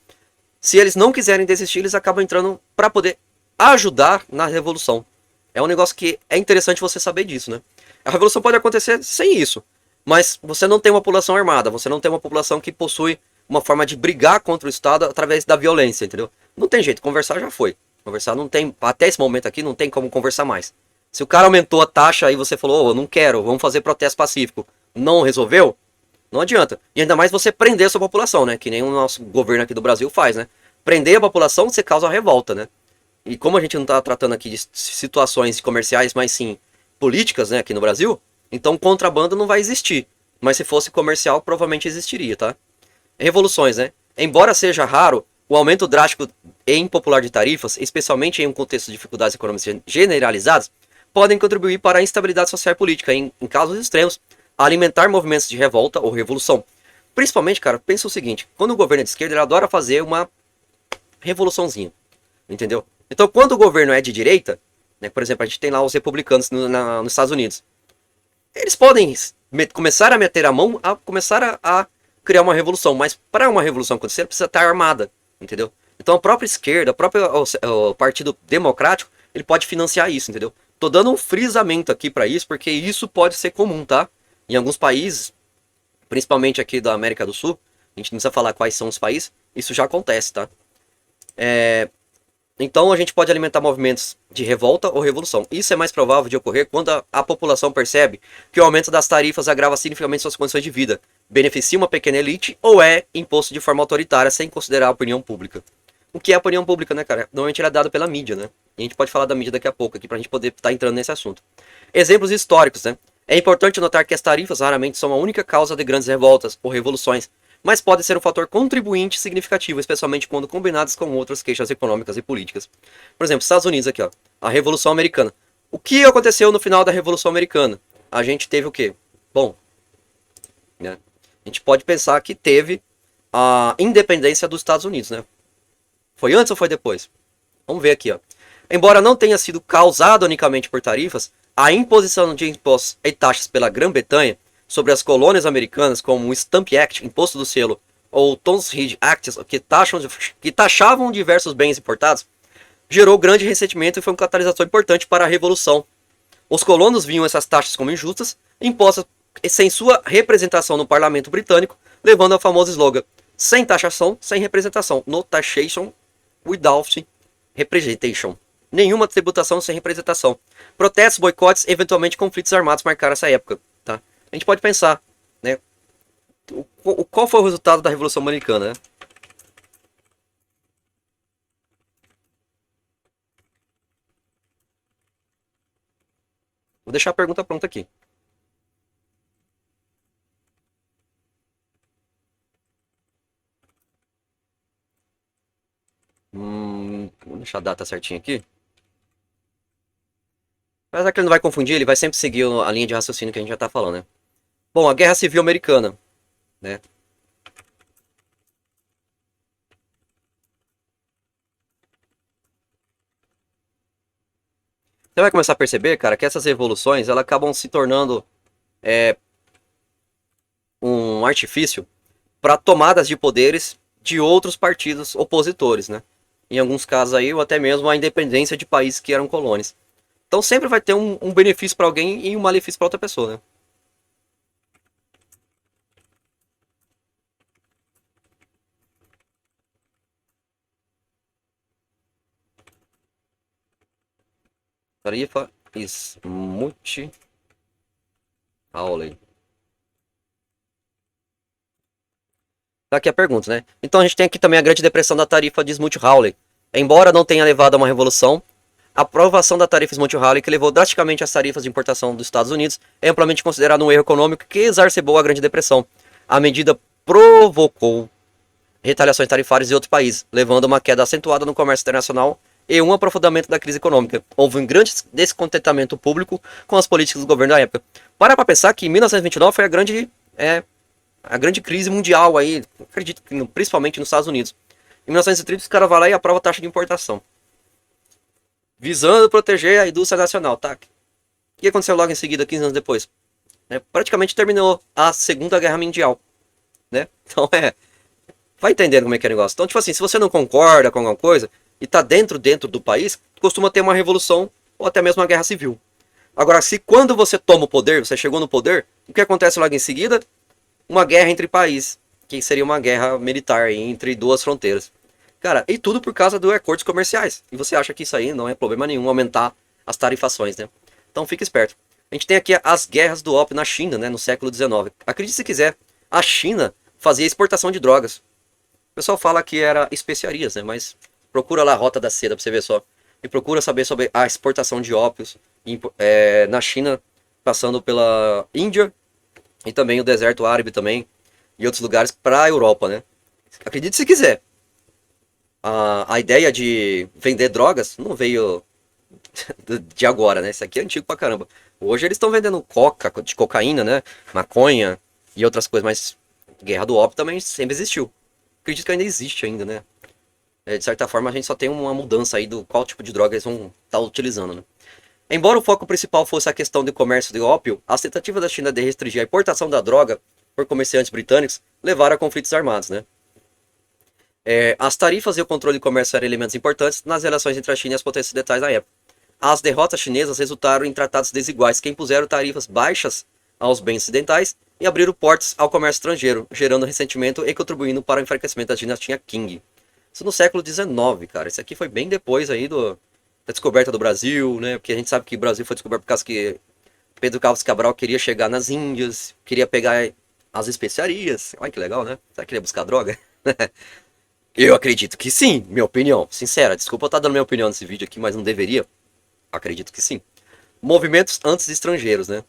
se eles não quiserem desistir, eles acabam entrando para poder ajudar na revolução. É um negócio que é interessante você saber disso, né? A revolução pode acontecer sem isso, mas você não tem uma população armada, você não tem uma população que possui uma forma de brigar contra o Estado através da violência, entendeu? Não tem jeito, conversar já foi. Conversar não tem, até esse momento aqui, não tem como conversar mais. Se o cara aumentou a taxa e você falou, oh, eu não quero, vamos fazer protesto pacífico, não resolveu, não adianta. E ainda mais você prender a sua população, né? Que nem o nosso governo aqui do Brasil faz, né? Prender a população, você causa revolta, né? E como a gente não tá tratando aqui de situações comerciais, mas sim políticas, né, aqui no Brasil, então contrabando não vai existir. Mas se fosse comercial, provavelmente existiria, tá? Revoluções, né? Embora seja raro, O aumento drástico e impopular de tarifas, especialmente em um contexto de dificuldades econômicas generalizadas, podem contribuir para a instabilidade social e política, em casos extremos, a alimentar movimentos de revolta ou revolução. Principalmente, cara, pensa o seguinte, quando o governo é de esquerda, ele adora fazer uma revoluçãozinha, entendeu? Então, quando o governo é de direita, né, por exemplo, a gente tem lá os republicanos nos Estados Unidos, eles podem começar a meter a mão, a começar a criar uma revolução, mas para uma revolução acontecer, precisa estar armada, entendeu? Então a própria esquerda, o Partido Democrático, ele pode financiar isso, entendeu? Tô dando um frisamento aqui para isso, porque isso pode ser comum, tá? Em alguns países, principalmente aqui da América do Sul, a gente não precisa falar quais são os países, isso já acontece, tá? Então a gente pode alimentar movimentos de revolta ou revolução. Isso é mais provável de ocorrer quando a população percebe que o aumento das tarifas agrava significativamente suas condições de vida, beneficia uma pequena elite ou é imposto de forma autoritária sem considerar a opinião pública. O que é a opinião pública, né, cara? Normalmente ela é dada pela mídia, né? E a gente pode falar da mídia daqui a pouco aqui pra gente poder estar entrando nesse assunto. Exemplos históricos, né? É importante notar que as tarifas raramente são a única causa de grandes revoltas ou revoluções, mas pode ser um fator contribuinte significativo, especialmente quando combinadas com outras queixas econômicas e políticas. Por exemplo, Estados Unidos aqui, ó, a Revolução Americana. O que aconteceu no final da Revolução Americana? A gente teve o quê? Bom, né? A gente pode pensar que teve a independência dos Estados Unidos, né? Foi antes ou foi depois? Vamos ver aqui, ó. Embora não tenha sido causada unicamente por tarifas, a imposição de impostos e taxas pela Grã-Bretanha sobre as colônias americanas, como o Stamp Act, Imposto do Selo, ou Tonshed Acts, que taxavam diversos bens importados, gerou grande ressentimento e foi um catalisador importante para a Revolução. Os colonos viam essas taxas como injustas, impostas sem sua representação no parlamento britânico, levando ao famoso slogan: sem taxação, sem representação. No taxation without representation. Nenhuma tributação sem representação. Protestos, boicotes, eventualmente conflitos armados marcaram essa época. Tá? A gente pode pensar, né? Qual foi o resultado da Revolução Americana, né? Vou deixar a pergunta pronta aqui. Vou deixar a data certinha aqui. Apesar que ele não vai confundir, ele vai sempre seguir a linha de raciocínio que a gente já tá falando, né? Bom, a Guerra Civil Americana, né? Você vai começar a perceber, cara, que essas revoluções, elas acabam se tornando um artifício para tomadas de poderes de outros partidos opositores, né? Em alguns casos aí, ou até mesmo a independência de países que eram colônias. Então sempre vai ter um benefício para alguém e um malefício para outra pessoa, né? Tarifa Smooth Hawley. Tá aqui a pergunta, né? Então a gente tem aqui também a Grande Depressão da tarifa de Smoot-Hawley. Embora não tenha levado a uma revolução, a aprovação da tarifa Smoot-Hawley, que levou drasticamente as tarifas de importação dos Estados Unidos, é amplamente considerado um erro econômico que exacerbou a Grande Depressão. A medida provocou retaliações tarifárias em outros países, levando a uma queda acentuada no comércio internacional e um aprofundamento da crise econômica. Houve um grande descontentamento público com as políticas do governo da época. Para pensar que 1929 foi a grande crise mundial aí, acredito que principalmente nos Estados Unidos. Em 1930 os caras vão lá e aprovam a taxa de importação, visando proteger a indústria nacional, tá? O que aconteceu logo em seguida, 15 anos depois? Praticamente terminou a Segunda Guerra Mundial, né? Então vai entendendo como é que é o negócio. Então, tipo assim, se você não concorda com alguma coisa e tá dentro do país, costuma ter uma revolução ou até mesmo uma guerra civil. Agora, se quando você toma o poder, você chegou no poder, o que acontece logo em seguida? Uma guerra entre países, que seria uma guerra militar entre duas fronteiras. Cara, e tudo por causa dos acordos comerciais. E você acha que isso aí não é problema nenhum aumentar as tarifações, né? Então fica esperto. A gente tem aqui as guerras do ópio na China, né, no século XIX. Acredite se quiser, a China fazia exportação de drogas. O pessoal fala que era especiarias, né, mas procura lá a Rota da Seda pra você ver só. E procura saber sobre a exportação de ópios na China, passando pela Índia e também o deserto árabe também, e outros lugares para a Europa, né? Acredite se quiser. A ideia de vender drogas não veio de agora, né? Isso aqui é antigo pra caramba. Hoje eles estão vendendo de cocaína, né? Maconha e outras coisas, mas guerra do ópio também sempre existiu. Acredito que ainda existe ainda, né? De certa forma, a gente só tem uma mudança aí do qual tipo de droga eles vão estar utilizando, né? Embora o foco principal fosse a questão do comércio de ópio, as tentativas da China de restringir a importação da droga por comerciantes britânicos levaram a conflitos armados, né? As tarifas e o controle de comércio eram elementos importantes nas relações entre a China e as potências ocidentais na época. As derrotas chinesas resultaram em tratados desiguais que impuseram tarifas baixas aos bens ocidentais e abriram portas ao comércio estrangeiro, gerando ressentimento e contribuindo para o enfraquecimento da dinastia Qing. Isso no século XIX, cara. Isso aqui foi bem depois aí da descoberta do Brasil, né? Porque a gente sabe que o Brasil foi descoberto por causa que Pedro Calvo Cabral queria chegar nas Índias, queria pegar as especiarias. Olha que legal, né? Será que ele ia buscar droga? Eu acredito que sim, minha opinião. Sincera, desculpa eu estar dando minha opinião nesse vídeo aqui, mas não deveria. Acredito que sim. Movimentos anti-estrangeiros, né?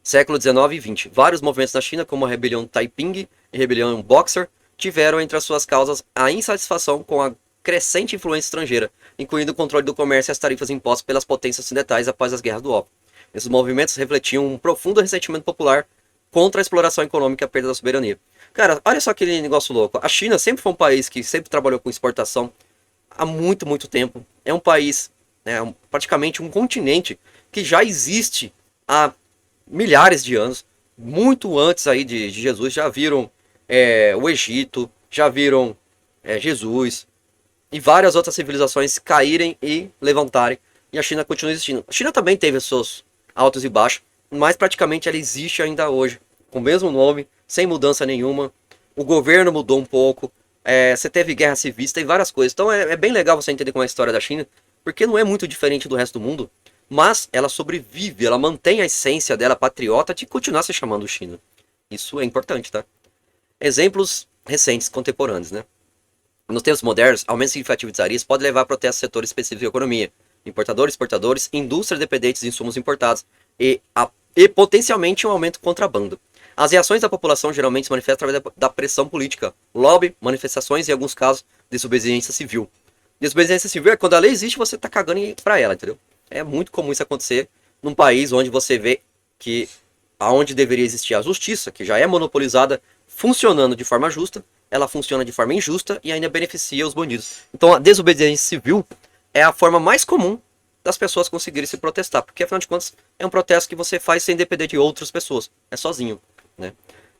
Século XIX e XX. Vários movimentos na China, como a rebelião Taiping e a rebelião Boxer, tiveram entre as suas causas a insatisfação com a crescente influência estrangeira, incluindo o controle do comércio e as tarifas impostas pelas potências ocidentais após as guerras do ópio. Esses movimentos refletiam um profundo ressentimento popular contra a exploração econômica e a perda da soberania. Cara, olha só aquele negócio louco. A China sempre foi um país que sempre trabalhou com exportação há muito, muito tempo. É um país, né, praticamente um continente que já existe há milhares de anos. Muito antes aí de Jesus, já viram o Egito, já viram Jesus e várias outras civilizações caírem e levantarem. E a China continua existindo. A China também teve os seus altos e baixos, mas praticamente ela existe ainda hoje, com o mesmo nome, sem mudança nenhuma. O governo mudou um pouco, você teve guerra civil, tem várias coisas. Então é bem legal você entender como é a história da China, porque não é muito diferente do resto do mundo, mas ela sobrevive, ela mantém a essência dela patriota de continuar se chamando China. Isso é importante, tá? Exemplos recentes, contemporâneos, né? Nos tempos modernos, aumento significativo de czarias pode levar a protestos de setores específicos da economia. Importadores, exportadores, indústrias dependentes de insumos importados e potencialmente um aumento do contrabando. As reações da população geralmente se manifestam através da pressão política, lobby, manifestações e, em alguns casos, desobediência civil. Desobediência civil é quando a lei existe, você tá cagando pra ela, entendeu? É muito comum isso acontecer num país onde você vê que aonde deveria existir a justiça, que já é monopolizada, funcionando de forma justa, ela funciona de forma injusta e ainda beneficia os bandidos. Então a desobediência civil é a forma mais comum das pessoas conseguirem se protestar, porque afinal de contas é um protesto que você faz sem depender de outras pessoas, é sozinho, né?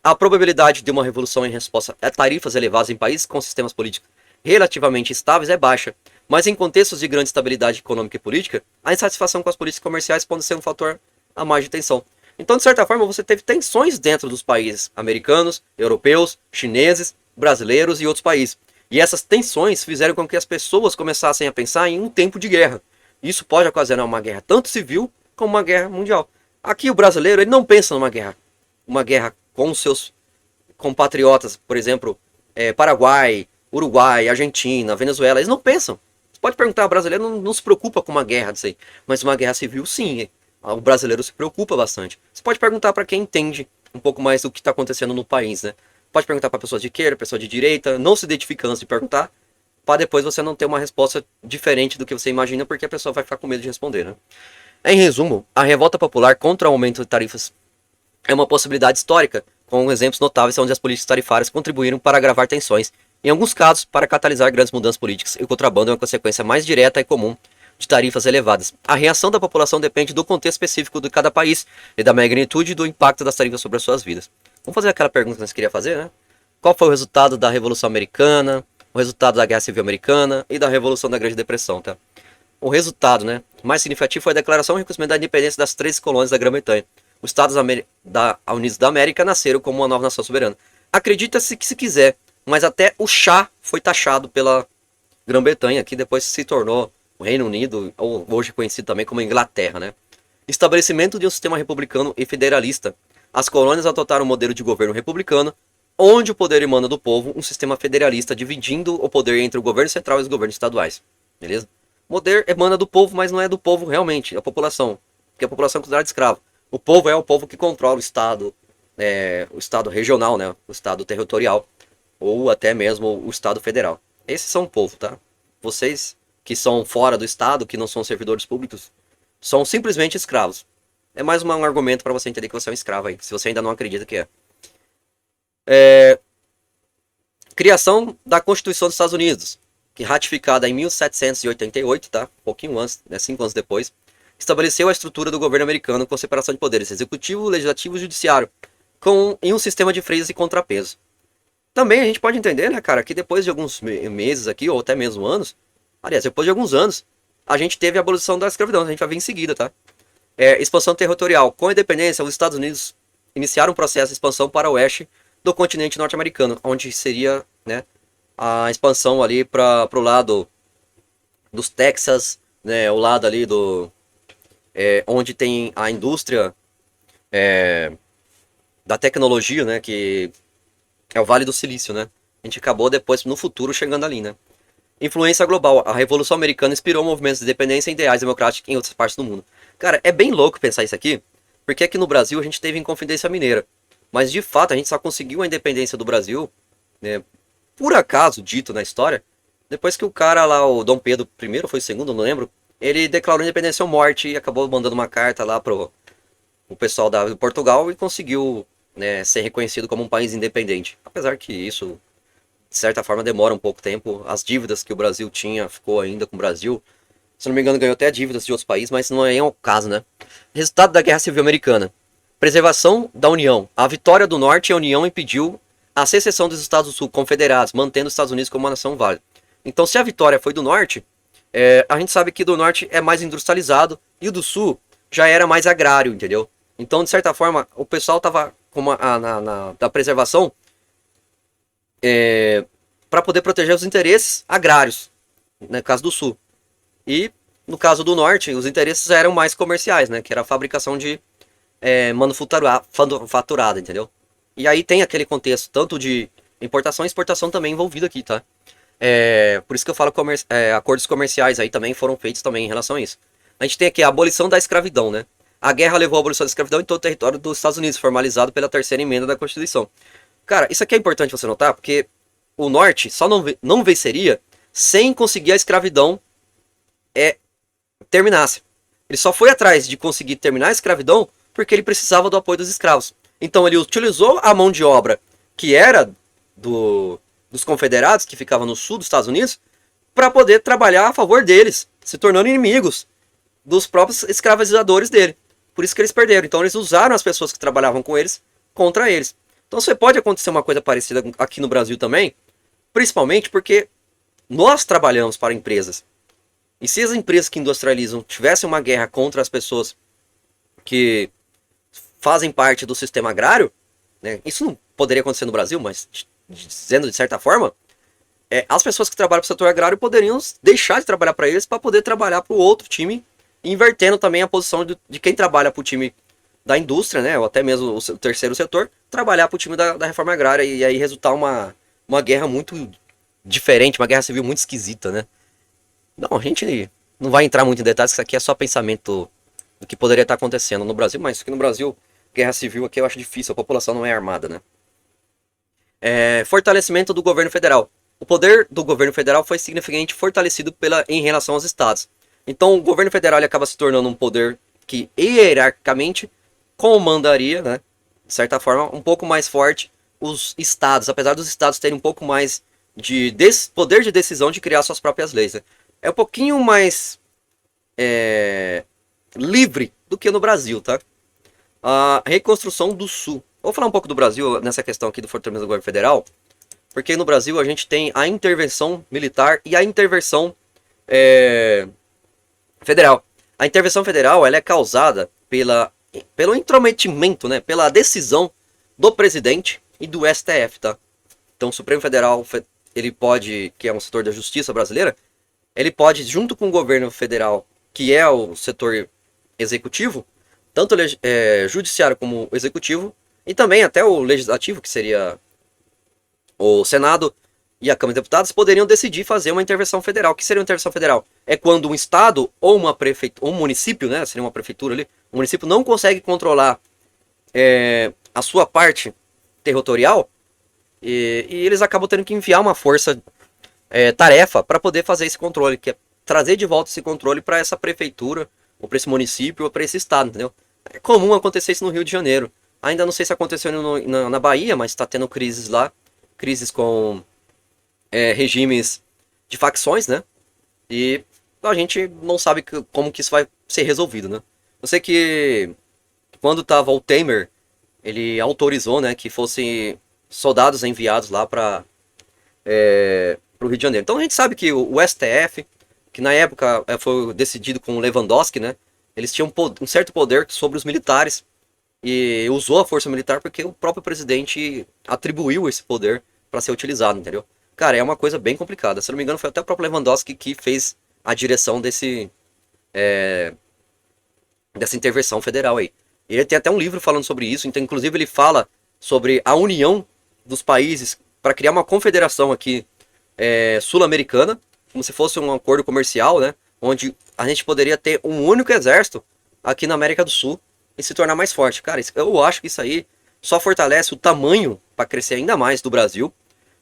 A probabilidade de uma revolução em resposta a tarifas elevadas em países com sistemas políticos relativamente estáveis é baixa, mas em contextos de grande estabilidade econômica e política, a insatisfação com as políticas comerciais pode ser um fator a mais de tensão. Então, de certa forma, você teve tensões dentro dos países americanos, europeus, chineses, brasileiros e outros países. E essas tensões fizeram com que as pessoas começassem a pensar em um tempo de guerra. Isso pode ocasionar uma guerra tanto civil como uma guerra mundial. Aqui o brasileiro ele não pensa numa guerra com seus compatriotas, por exemplo, Paraguai, Uruguai, Argentina, Venezuela, eles não pensam. Você pode perguntar, o brasileiro não se preocupa com uma guerra disso aí, mas uma guerra civil sim, o brasileiro se preocupa bastante. Você pode perguntar para quem entende um pouco mais do que está acontecendo no país, né? Pode perguntar para pessoas de esquerda, pessoas de direita, não se identifica antes de perguntar, para depois você não ter uma resposta diferente do que você imagina, porque a pessoa vai ficar com medo de responder, né? Em resumo, a revolta popular contra o aumento de tarifas é uma possibilidade histórica, com exemplos notáveis onde as políticas tarifárias contribuíram para agravar tensões, em alguns casos, para catalisar grandes mudanças políticas, e o contrabando é uma consequência mais direta e comum de tarifas elevadas. A reação da população depende do contexto específico de cada país e da magnitude do impacto das tarifas sobre as suas vidas. Vamos fazer aquela pergunta que nós queríamos fazer, né? Qual foi o resultado da Revolução Americana, o resultado da Guerra Civil Americana e da Revolução da Grande Depressão, tá? O resultado, né, mais significativo foi a declaração e reconhecimento da independência das 13 colônias da Grã-Bretanha. Os Estados Unidos da América nasceram como uma nova nação soberana. Acredita-se que se quiser, mas até o chá foi taxado pela Grã-Bretanha, que depois se tornou o Reino Unido, ou hoje conhecido também como Inglaterra, né? Estabelecimento de um sistema republicano e federalista. As colônias adotaram um modelo de governo republicano, onde o poder emana do povo, um sistema federalista dividindo o poder entre o governo central e os governos estaduais. Beleza? O poder emana do povo, mas não é do povo realmente, é a população. Porque a população é considerada escrava. O povo é o povo que controla o estado regional, né? O estado territorial, ou até mesmo o estado federal. esses são o povo, tá? Vocês que são fora do Estado, que não são servidores públicos, são simplesmente escravos. É mais um argumento para você entender que você é um escravo aí, se você ainda não acredita que é. Criação da Constituição dos Estados Unidos, que ratificada em 1788, tá? Um pouquinho antes, né? 5 anos depois, estabeleceu a estrutura do governo americano com separação de poderes executivo, legislativo e judiciário, em um sistema de freios e contrapesos. Também a gente pode entender, né, cara, que depois de alguns meses aqui, ou até mesmo anos, aliás, depois de alguns anos, a gente teve a abolição da escravidão, a gente vai ver em seguida, tá? Expansão territorial. Com a independência, os Estados Unidos iniciaram um processo de expansão para o oeste do continente norte-americano, onde seria, né, a expansão ali para o lado dos Texas, né, o lado ali onde tem a indústria da tecnologia, né, que é o Vale do Silício, né? A gente acabou depois, no futuro, chegando ali, né? Influência global. A Revolução Americana inspirou movimentos de independência e ideais democráticos em outras partes do mundo. Cara, é bem louco pensar isso aqui, porque aqui no Brasil a gente teve Inconfidência Mineira. Mas, de fato, a gente só conseguiu a independência do Brasil, né, por acaso, dito na história, depois que o cara lá, o Dom Pedro I, foi o segundo, não lembro, ele declarou independência ou morte e acabou mandando uma carta lá pro pessoal de Portugal e conseguiu, né, ser reconhecido como um país independente. Apesar que isso, de certa forma, demora um pouco tempo. As dívidas que o Brasil tinha ficou ainda com o Brasil. Se não me engano, ganhou até dívidas de outros países, mas não é o caso, né? Resultado da Guerra Civil Americana. Preservação da União. A vitória do Norte e a União impediu a secessão dos Estados do Sul confederados, mantendo os Estados Unidos como uma nação válida. Então, se a vitória foi do Norte, a gente sabe que do Norte é mais industrializado e o do Sul já era mais agrário, entendeu? Então, de certa forma, o pessoal estava da preservação para poder proteger os interesses agrários, no caso do Sul. E, no caso do Norte, os interesses eram mais comerciais, né? Que era a fabricação de manufaturada, entendeu? E aí tem aquele contexto tanto de importação e exportação também envolvido aqui, tá? Por isso que eu falo acordos comerciais aí também foram feitos também em relação a isso. A gente tem aqui a abolição da escravidão, né? A guerra levou à abolição da escravidão em todo o território dos Estados Unidos, formalizado pela terceira emenda da Constituição. Cara, isso aqui é importante você notar, porque o Norte só não venceria sem conseguir a escravidão terminasse. Ele só foi atrás de conseguir terminar a escravidão porque ele precisava do apoio dos escravos. Então ele utilizou a mão de obra que era dos confederados, que ficavam no sul dos Estados Unidos, para poder trabalhar a favor deles, se tornando inimigos dos próprios escravizadores dele. Por isso que eles perderam. Então eles usaram as pessoas que trabalhavam com eles contra eles. Então você pode acontecer uma coisa parecida aqui no Brasil também, principalmente porque nós trabalhamos para empresas. E se as empresas que industrializam tivessem uma guerra contra as pessoas que fazem parte do sistema agrário, né, isso não poderia acontecer no Brasil, mas dizendo de certa forma, as pessoas que trabalham para o setor agrário poderiam deixar de trabalhar para eles para poder trabalhar para o outro time, invertendo também a posição de quem trabalha para o time da indústria, né, ou até mesmo o terceiro setor, trabalhar para o time da reforma agrária e aí resultar uma guerra muito diferente, uma guerra civil muito esquisita, né? Não, a gente não vai entrar muito em detalhes, isso aqui é só pensamento do que poderia estar acontecendo no Brasil, mas aqui no Brasil, guerra civil aqui eu acho difícil, a população não é armada, né? Fortalecimento do governo federal. O poder do governo federal foi significativamente fortalecido em relação aos estados. Então o governo federal ele acaba se tornando um poder que hierarquicamente comandaria, né, de certa forma, um pouco mais forte os estados, apesar dos estados terem um pouco mais de poder de decisão de criar suas próprias leis, né? É um pouquinho mais livre do que no Brasil, tá? A reconstrução do Sul. Vou falar um pouco do Brasil nessa questão aqui do fortalecimento do governo federal, porque no Brasil a gente tem a intervenção militar e a intervenção federal. A intervenção federal ela é causada pelo intrometimento, né, pela decisão do presidente e do STF, tá? Então o Supremo Federal, ele pode, que é um setor da justiça brasileira, ele pode, junto com o governo federal, que é o setor executivo, tanto judiciário como executivo, e também até o legislativo, que seria o Senado e a Câmara de Deputados, poderiam decidir fazer uma intervenção federal. O que seria uma intervenção federal? É quando um estado ou uma prefeitura, ou um município, né, seria uma prefeitura ali, o município não consegue controlar a sua parte territorial, e eles acabam tendo que enviar uma força tarefa para poder fazer esse controle, que é trazer de volta esse controle para essa prefeitura, ou para esse município, ou para esse estado, entendeu? É comum acontecer isso no Rio de Janeiro. Ainda não sei se aconteceu na Bahia, mas está tendo crises lá, crises com regimes de facções, né? E a gente não sabe como que isso vai ser resolvido, né? Eu sei que quando tava o Temer, ele autorizou, né, que fossem soldados enviados lá para o Rio de Janeiro. Então a gente sabe que o STF, que na época foi decidido com o Lewandowski, né, eles tinham um certo poder sobre os militares e usou a força militar porque o próprio presidente atribuiu esse poder para ser utilizado, entendeu? Cara, é uma coisa bem complicada. Se eu não me engano, foi até o próprio Lewandowski que fez a direção dessa intervenção federal aí. Ele tem até um livro falando sobre isso, então inclusive ele fala sobre a união dos países para criar uma confederação aqui sul-americana, como se fosse um acordo comercial, né? Onde a gente poderia ter um único exército aqui na América do Sul e se tornar mais forte. Cara, eu acho que isso aí só fortalece o tamanho para crescer ainda mais do Brasil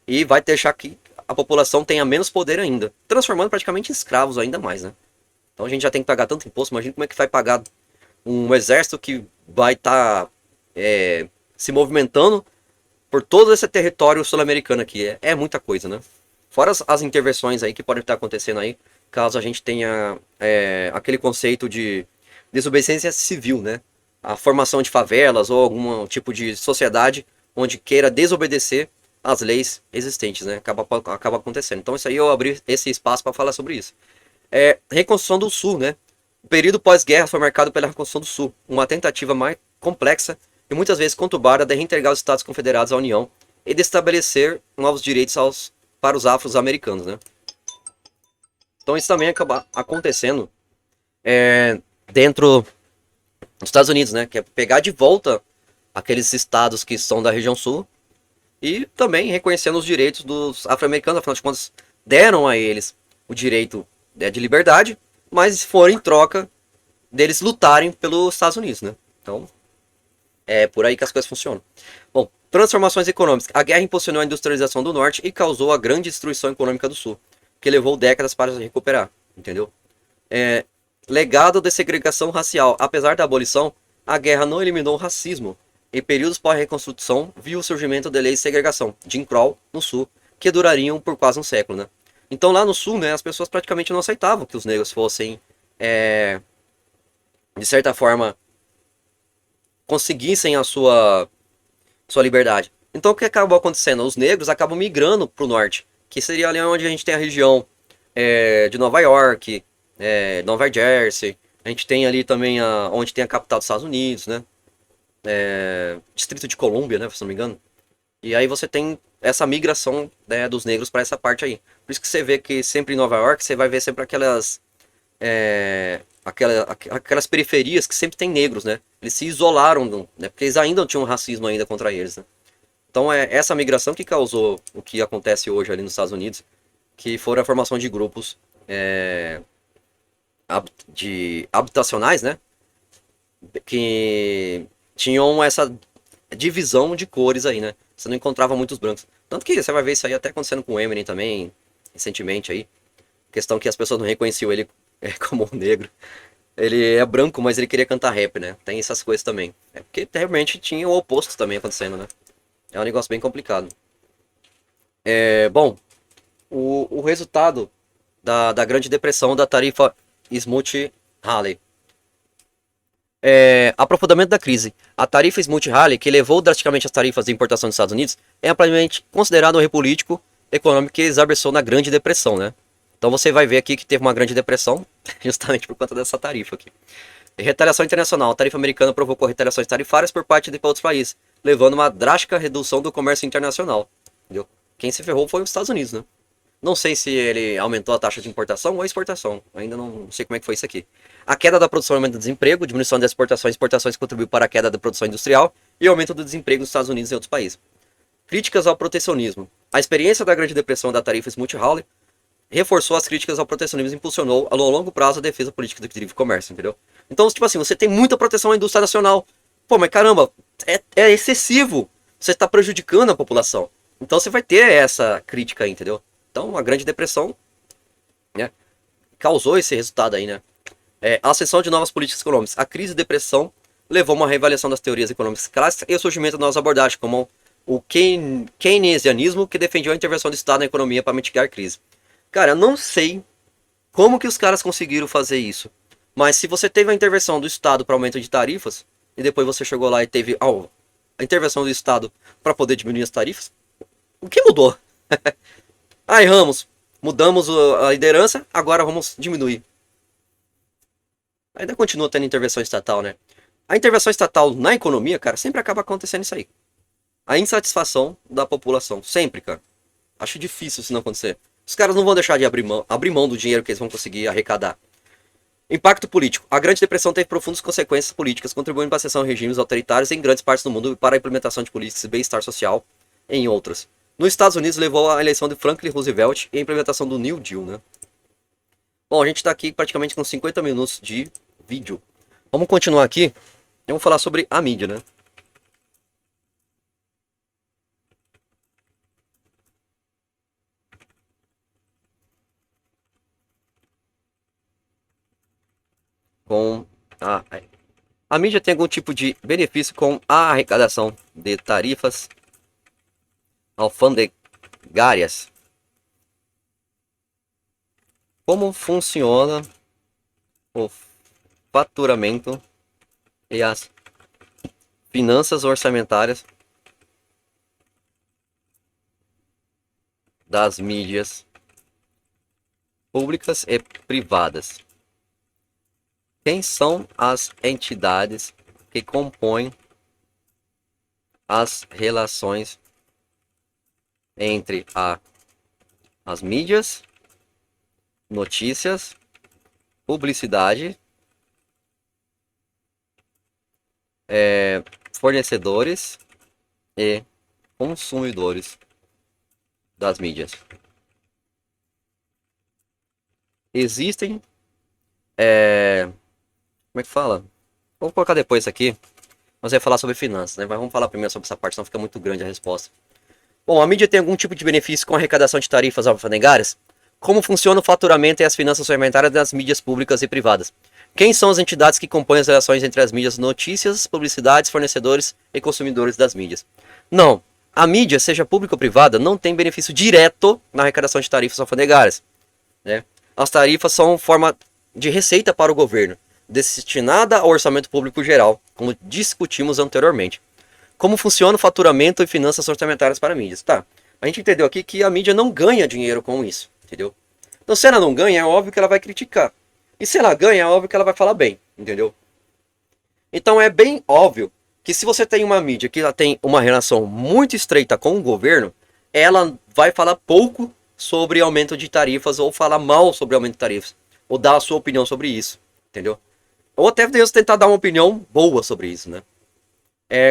e vai deixar que a população tenha menos poder ainda, transformando praticamente em escravos ainda mais, né? Então a gente já tem que pagar tanto imposto, imagina como é que vai pagar um exército que vai estar se movimentando por todo esse território sul-americano aqui. É muita coisa, né? Fora as intervenções aí que podem estar acontecendo aí, caso a gente tenha aquele conceito de desobediência civil, né? A formação de favelas ou algum tipo de sociedade onde queira desobedecer as leis existentes, né? Acaba acontecendo. Então isso aí eu abri esse espaço para falar sobre isso. Reconstrução do Sul, né? O período pós-guerra foi marcado pela reconstrução do Sul, uma tentativa mais complexa e muitas vezes conturbada de reintegrar os Estados Confederados à União e de estabelecer novos direitos para os afro-americanos, né? Então isso também acaba acontecendo dentro dos Estados Unidos, né? Que é pegar de volta aqueles estados que são da região sul e também reconhecendo os direitos dos afro-americanos, afinal de contas, deram a eles o direito de liberdade, mas foram em troca deles lutarem pelos Estados Unidos, né? Então, é por aí que as coisas funcionam. Bom, transformações econômicas. A guerra impulsionou a industrialização do norte e causou a grande destruição econômica do sul, que levou décadas para se recuperar, entendeu? Legado de segregação racial. Apesar da abolição, a guerra não eliminou o racismo. Em períodos pós-reconstrução, viu o surgimento de leis de segregação, Jim Crow, no sul, que durariam por quase um século, né? Então lá no sul, né, as pessoas praticamente não aceitavam que os negros fossem, de certa forma, conseguissem a sua liberdade. Então o que acabou acontecendo? Os negros acabam migrando para o norte, que seria ali onde a gente tem a região de Nova York, Nova Jersey, a gente tem ali também onde tem a capital dos Estados Unidos, né? Distrito de Colômbia, né, se não me engano. E aí você tem essa migração, né, dos negros para essa parte aí. Por isso que você vê que sempre em Nova York você vai ver sempre aquelas periferias que sempre tem negros, né? Eles se isolaram, né? Porque eles ainda não tinham racismo ainda contra eles, né? Então é essa migração que causou o que acontece hoje ali nos Estados Unidos, que foram a formação de grupos habitacionais, né? Que tinham essa divisão de cores aí, né? Você não encontrava muitos brancos. Tanto que você vai ver isso aí até acontecendo com o Eminem também, recentemente aí. Questão que as pessoas não reconheciam ele como um negro. Ele é branco, mas ele queria cantar rap, né? Tem essas coisas também. É porque realmente tinha o oposto também acontecendo, né? É um negócio bem complicado. Bom, o resultado da Grande Depressão da tarifa Smoot-Hawley. Aprofundamento da crise. A tarifa Smoot-Hawley, que elevou drasticamente as tarifas de importação dos Estados Unidos, é amplamente considerado um erro político econômico que exacerbou na Grande Depressão, né? Então você vai ver aqui que teve uma Grande Depressão justamente por conta dessa tarifa aqui. Retaliação internacional. A tarifa americana provocou retaliações tarifárias por parte de outros países, levando a uma drástica redução do comércio internacional. Entendeu? Quem se ferrou foi os Estados Unidos, né? Não sei se ele aumentou a taxa de importação ou exportação. Ainda não sei como é que foi isso aqui. A queda da produção e aumento do desemprego, diminuição das exportações e exportações contribuiu para a queda da produção industrial e aumento do desemprego nos Estados Unidos e outros países. Críticas ao protecionismo. A experiência da Grande Depressão da tarifa Smoot-Hawley reforçou as críticas ao protecionismo e impulsionou a longo prazo a defesa política do livre comércio, entendeu? Então, tipo assim, você tem muita proteção à indústria nacional. Pô, mas caramba, é excessivo. Você está prejudicando a população. Então você vai ter essa crítica aí, entendeu? Então, a Grande Depressão, né, causou esse resultado aí, né? A ascensão de novas políticas econômicas. A crise e depressão levou a uma reavaliação das teorias econômicas clássicas e o surgimento de novas abordagens, como o keynesianismo, que defendia a intervenção do Estado na economia para mitigar a crise. Cara, eu não sei como que os caras conseguiram fazer isso, mas se você teve a intervenção do Estado para aumento de tarifas, e depois você chegou lá e teve a intervenção do Estado para poder diminuir as tarifas, o que mudou? Ah, erramos. Mudamos a liderança, agora vamos diminuir. Ainda continua tendo intervenção estatal, né? A intervenção estatal na economia, cara, sempre acaba acontecendo isso aí. A insatisfação da população. Sempre, cara. Acho difícil isso não acontecer. Os caras não vão deixar de abrir mão do dinheiro que eles vão conseguir arrecadar. Impacto político. A Grande Depressão teve profundas consequências políticas, contribuindo para a ascensão de regimes autoritários em grandes partes do mundo e para a implementação de políticas de bem-estar social em outras. Nos Estados Unidos, levou à eleição de Franklin Roosevelt e a implementação do New Deal, né? Bom, a gente está aqui praticamente com 50 minutos de vídeo. Vamos continuar aqui. Eu vou falar sobre a mídia, né? Com a mídia tem algum tipo de benefício com a arrecadação de tarifas alfandegárias. Como funciona o faturamento e as finanças orçamentárias das mídias públicas e privadas? Quem são as entidades que compõem as relações entre as mídias, notícias, publicidade, fornecedores e consumidores das mídias? Existem como é que fala? Vou colocar depois isso aqui. Mas vai falar sobre finanças, né? Mas vamos falar primeiro sobre essa parte, senão fica muito grande a resposta. Bom, a mídia tem algum tipo de benefício com a arrecadação de tarifas alfandegárias? Como funciona o faturamento e as finanças orçamentárias das mídias públicas e privadas? Quem são as entidades que compõem as relações entre as mídias, notícias, publicidades, fornecedores e consumidores das mídias? Não. A mídia, seja pública ou privada, não tem benefício direto na arrecadação de tarifas alfandegárias, né? As tarifas são forma de receita para o governo, destinada ao orçamento público geral, como discutimos anteriormente. Como funciona o faturamento e finanças orçamentárias para mídias? Tá, a gente entendeu aqui que a mídia não ganha dinheiro com isso, entendeu? Então se ela não ganha, é óbvio que ela vai criticar. E se ela ganha, é óbvio que ela vai falar bem, entendeu? Então é bem óbvio que se você tem uma mídia que ela tem uma relação muito estreita com o governo, ela vai falar pouco sobre aumento de tarifas ou falar mal sobre aumento de tarifas, ou dar a sua opinião sobre isso, entendeu? Ou até Deus tentar dar uma opinião boa sobre isso, né?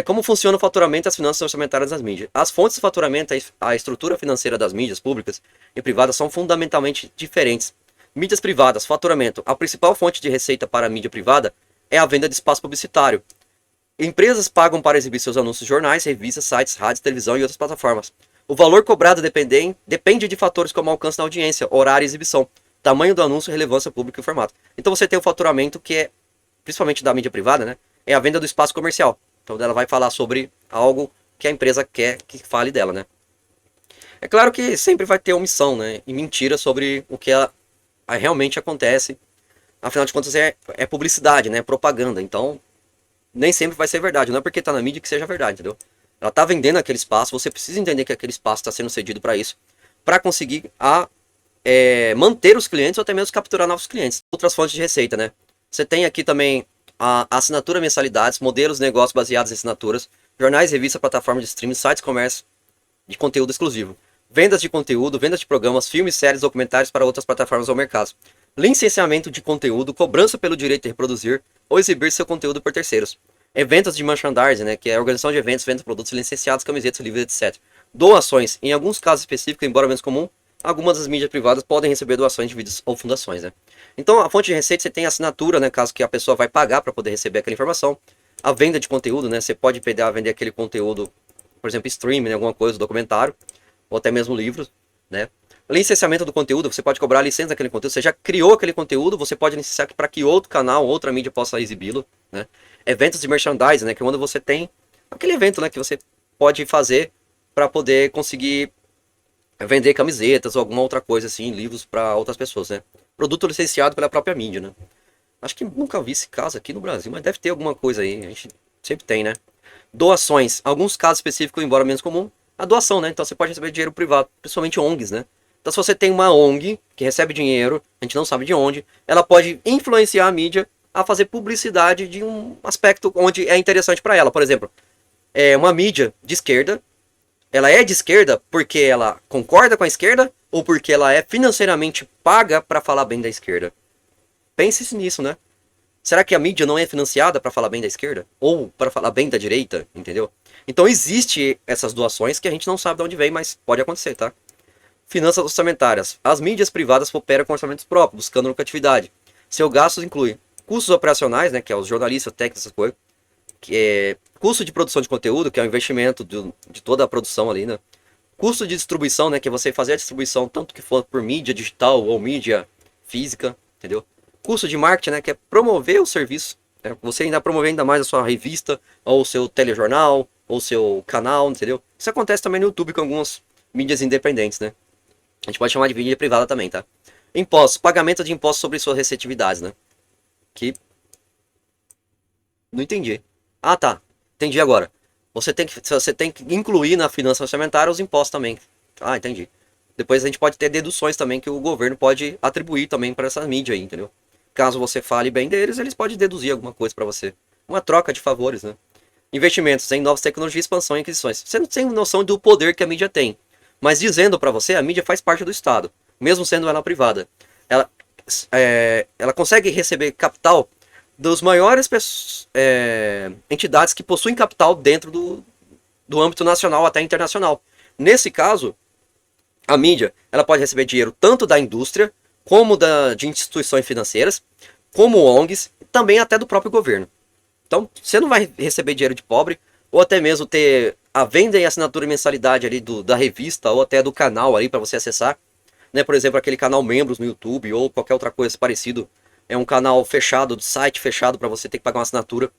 Como funciona o faturamento e as finanças orçamentárias das mídias? As fontes de faturamento e a estrutura financeira das mídias públicas e privadas são fundamentalmente diferentes. Mídias privadas, faturamento. A principal fonte de receita para a mídia privada é a venda de espaço publicitário. Empresas pagam para exibir seus anúncios em jornais, revistas, sites, rádios, televisão e outras plataformas. O valor cobrado depende de fatores como alcance da audiência, horário e exibição, tamanho do anúncio, relevância pública e formato. Então você tem o faturamento que é, principalmente da mídia privada, né? É a venda do espaço comercial. Então ela vai falar sobre algo que a empresa quer que fale dela, né? É claro que sempre vai ter omissão, né? E mentira sobre o que realmente acontece. Afinal de contas é publicidade, né? Propaganda. Então nem sempre vai ser verdade. Não é porque tá na mídia que seja verdade, entendeu? Ela tá vendendo aquele espaço. Você precisa entender que aquele espaço está sendo cedido para isso, para conseguir manter os clientes ou até mesmo capturar novos clientes. Outras fontes de receita, né? Você tem aqui também a assinatura mensalidades, modelos de negócio baseados em assinaturas, jornais, revistas, plataformas de streaming, sites, comércio de conteúdo exclusivo, vendas de conteúdo, vendas de programas, filmes, séries, documentários para outras plataformas ou mercados, licenciamento de conteúdo, cobrança pelo direito de reproduzir ou exibir seu conteúdo por terceiros, eventos de merchandising, né, que é a organização de eventos, venda de produtos licenciados, camisetas, livros, etc. Doações, em alguns casos específicos, embora menos comum, algumas das mídias privadas podem receber doações de indivíduos ou fundações, né? Então, a fonte de receita, você tem a assinatura, né? Caso que a pessoa vai pagar para poder receber aquela informação. A venda de conteúdo, né? Você pode vender aquele conteúdo, por exemplo, streaming, né? Alguma coisa, documentário, ou até mesmo livros, né? Licenciamento do conteúdo, você pode cobrar a licença daquele conteúdo, você já criou aquele conteúdo, você pode licenciar para que outro canal, outra mídia possa exibi-lo, né? Eventos de merchandising, né, que é quando você tem aquele evento, né, que você pode fazer para poder conseguir vender camisetas ou alguma outra coisa assim, livros para outras pessoas, né? Produto licenciado pela própria mídia, né? Acho que nunca vi esse caso aqui no Brasil, mas deve ter alguma coisa aí, a gente sempre tem, né? Doações, alguns casos específicos, embora menos comum, a doação, né? Então você pode receber dinheiro privado, principalmente ONGs, né? Então se você tem uma ONG que recebe dinheiro, a gente não sabe de onde, ela pode influenciar a mídia a fazer publicidade de um aspecto onde é interessante para ela. Por exemplo, uma mídia de esquerda, ela é de esquerda porque ela concorda com a esquerda ou porque ela é financeiramente paga para falar bem da esquerda? Pense nisso, né? Será que a mídia não é financiada para falar bem da esquerda? Ou para falar bem da direita, entendeu? Então existe essas doações que a gente não sabe de onde vem, mas pode acontecer, tá? Finanças orçamentárias. As mídias privadas operam com orçamentos próprios, buscando lucratividade. Seus gastos incluem custos operacionais, né, que é os jornalistas, técnicos, essas coisas, que é custo de produção de conteúdo, que é o investimento de toda a produção ali, né? Custo de distribuição, né, que é você fazer a distribuição tanto que for por mídia digital ou mídia física, entendeu? Custo de marketing, né, que é promover o serviço, né? Você ainda promover ainda mais a sua revista, ou o seu telejornal, ou o seu canal, entendeu? Isso acontece também no YouTube com algumas mídias independentes, né? A gente pode chamar de mídia privada também, tá? Impostos, pagamento de impostos sobre suas receptividades, né? Que não entendi. Ah, tá. Entendi agora. Você tem que incluir na finança orçamentária os impostos também. Ah, entendi. Depois a gente pode ter deduções também que o governo pode atribuir também para essa mídia aí, entendeu? Caso você fale bem deles, eles podem deduzir alguma coisa para você. Uma troca de favores, né? Investimentos em novas tecnologias, expansão e aquisições. Você não tem noção do poder que a mídia tem. Mas dizendo para você, a mídia faz parte do Estado, mesmo sendo ela privada. Ela, ela consegue receber capital dos maiores entidades que possuem capital dentro do âmbito nacional até internacional. Nesse caso, a mídia ela pode receber dinheiro tanto da indústria, como de instituições financeiras, como ONGs, e também até do próprio governo. Então, você não vai receber dinheiro de pobre, ou até mesmo ter a venda e assinatura e mensalidade ali da revista, ou até do canal ali para você acessar. Né? Por exemplo, aquele canal membros no YouTube, ou qualquer outra coisa parecido. É um canal fechado, site fechado para você ter que pagar uma assinatura.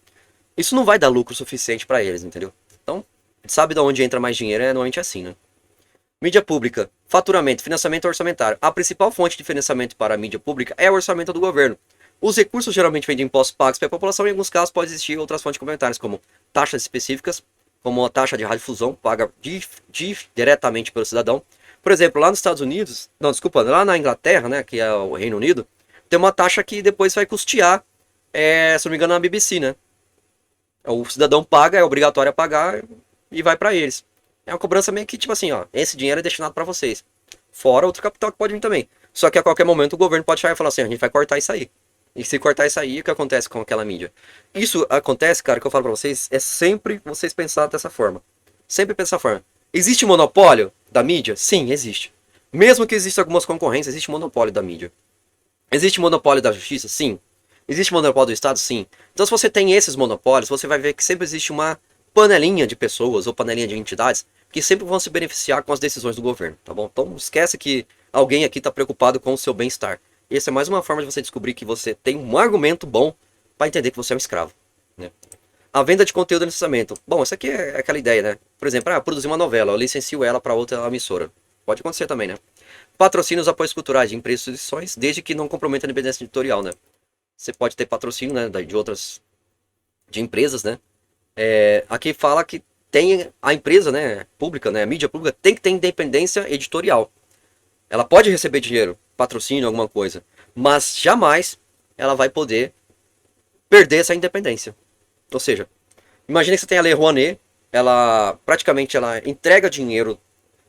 Isso não vai dar lucro suficiente para eles, entendeu? Então, sabe de onde entra mais dinheiro, é normalmente assim, né? Mídia pública, faturamento, financiamento orçamentário. A principal fonte de financiamento para a mídia pública é o orçamento do governo. Os recursos geralmente vêm de impostos pagos pela população e em alguns casos pode existir outras fontes complementares, como taxas específicas, como a taxa de radiodifusão, paga diretamente pelo cidadão. Por exemplo, lá nos Estados Unidos, não, desculpa, lá na Inglaterra, né, que é o Reino Unido, tem uma taxa que depois vai custear, se não me engano, a BBC, né? O cidadão paga, é obrigatório a pagar e vai para eles. É uma cobrança meio que tipo assim, ó, esse dinheiro é destinado para vocês. Fora outro capital que pode vir também. Só que a qualquer momento o governo pode chegar e falar assim, a gente vai cortar isso aí. E se cortar isso aí, o que acontece com aquela mídia? Isso acontece, cara, que eu falo pra vocês, é sempre vocês pensar dessa forma. Sempre pensar dessa forma. Existe monopólio da mídia? Sim, existe. Mesmo que exista algumas concorrências, existe monopólio da mídia. Existe monopólio da justiça? Sim. Existe monopólio do Estado? Sim. Então se você tem esses monopólios, você vai ver que sempre existe uma panelinha de pessoas ou panelinha de entidades que sempre vão se beneficiar com as decisões do governo, tá bom? Então esquece que alguém aqui está preocupado com o seu bem-estar. Essa é mais uma forma de você descobrir que você tem um argumento bom para entender que você é um escravo, né? A venda de conteúdo e licenciamento. Bom, essa aqui é aquela ideia, né? Por exemplo, produzir uma novela, eu licencio ela para outra emissora. Pode acontecer também, né? Patrocínios, apoios culturais de empresas e instituições, desde que não comprometa a independência editorial, né? Você pode ter patrocínio, né, de outras de empresas, né? Aqui fala que tem a empresa, né, pública, né, a mídia pública tem que ter independência editorial. Ela pode receber dinheiro, patrocínio, alguma coisa, mas jamais ela vai poder perder essa independência. Ou seja, imagine que você tem a Lei Rouanet, ela praticamente ela entrega dinheiro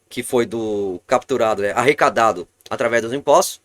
que foi do capturado, né, arrecadado através dos impostos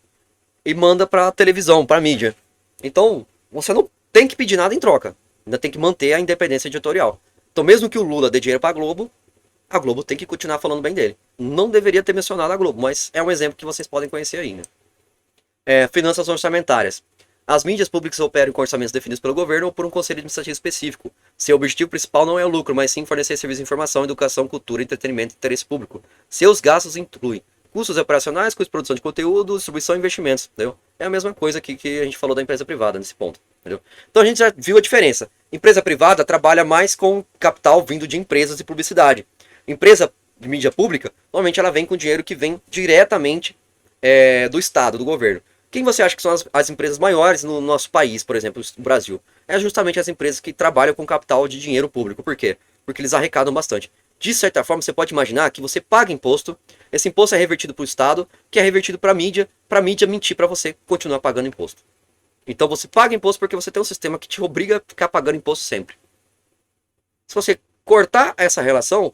e manda para televisão, para mídia. Então, você não tem que pedir nada em troca. Ainda tem que manter a independência editorial. Então, mesmo que o Lula dê dinheiro para a Globo tem que continuar falando bem dele. Não deveria ter mencionado a Globo, mas é um exemplo que vocês podem conhecer aí, né? Finanças orçamentárias. As mídias públicas operam com orçamentos definidos pelo governo ou por um conselho administrativo específico. Seu objetivo principal não é o lucro, mas sim fornecer serviços de informação, educação, cultura, entretenimento e interesse público. Seus gastos incluem custos operacionais, custos de produção de conteúdo, distribuição e investimentos, entendeu? É a mesma coisa que a gente falou da empresa privada nesse ponto, entendeu? Então a gente já viu a diferença. Empresa privada trabalha mais com capital vindo de empresas de publicidade. Empresa de mídia pública, normalmente ela vem com dinheiro que vem diretamente do Estado, do governo. Quem você acha que são as empresas maiores no nosso país, por exemplo, no Brasil? É justamente as empresas que trabalham com capital de dinheiro público. Por quê? Porque eles arrecadam bastante. De certa forma, você pode imaginar que você paga imposto, esse imposto é revertido para o Estado, que é revertido para a mídia mentir para você continuar pagando imposto. Então você paga imposto porque você tem um sistema que te obriga a ficar pagando imposto sempre. Se você cortar essa relação,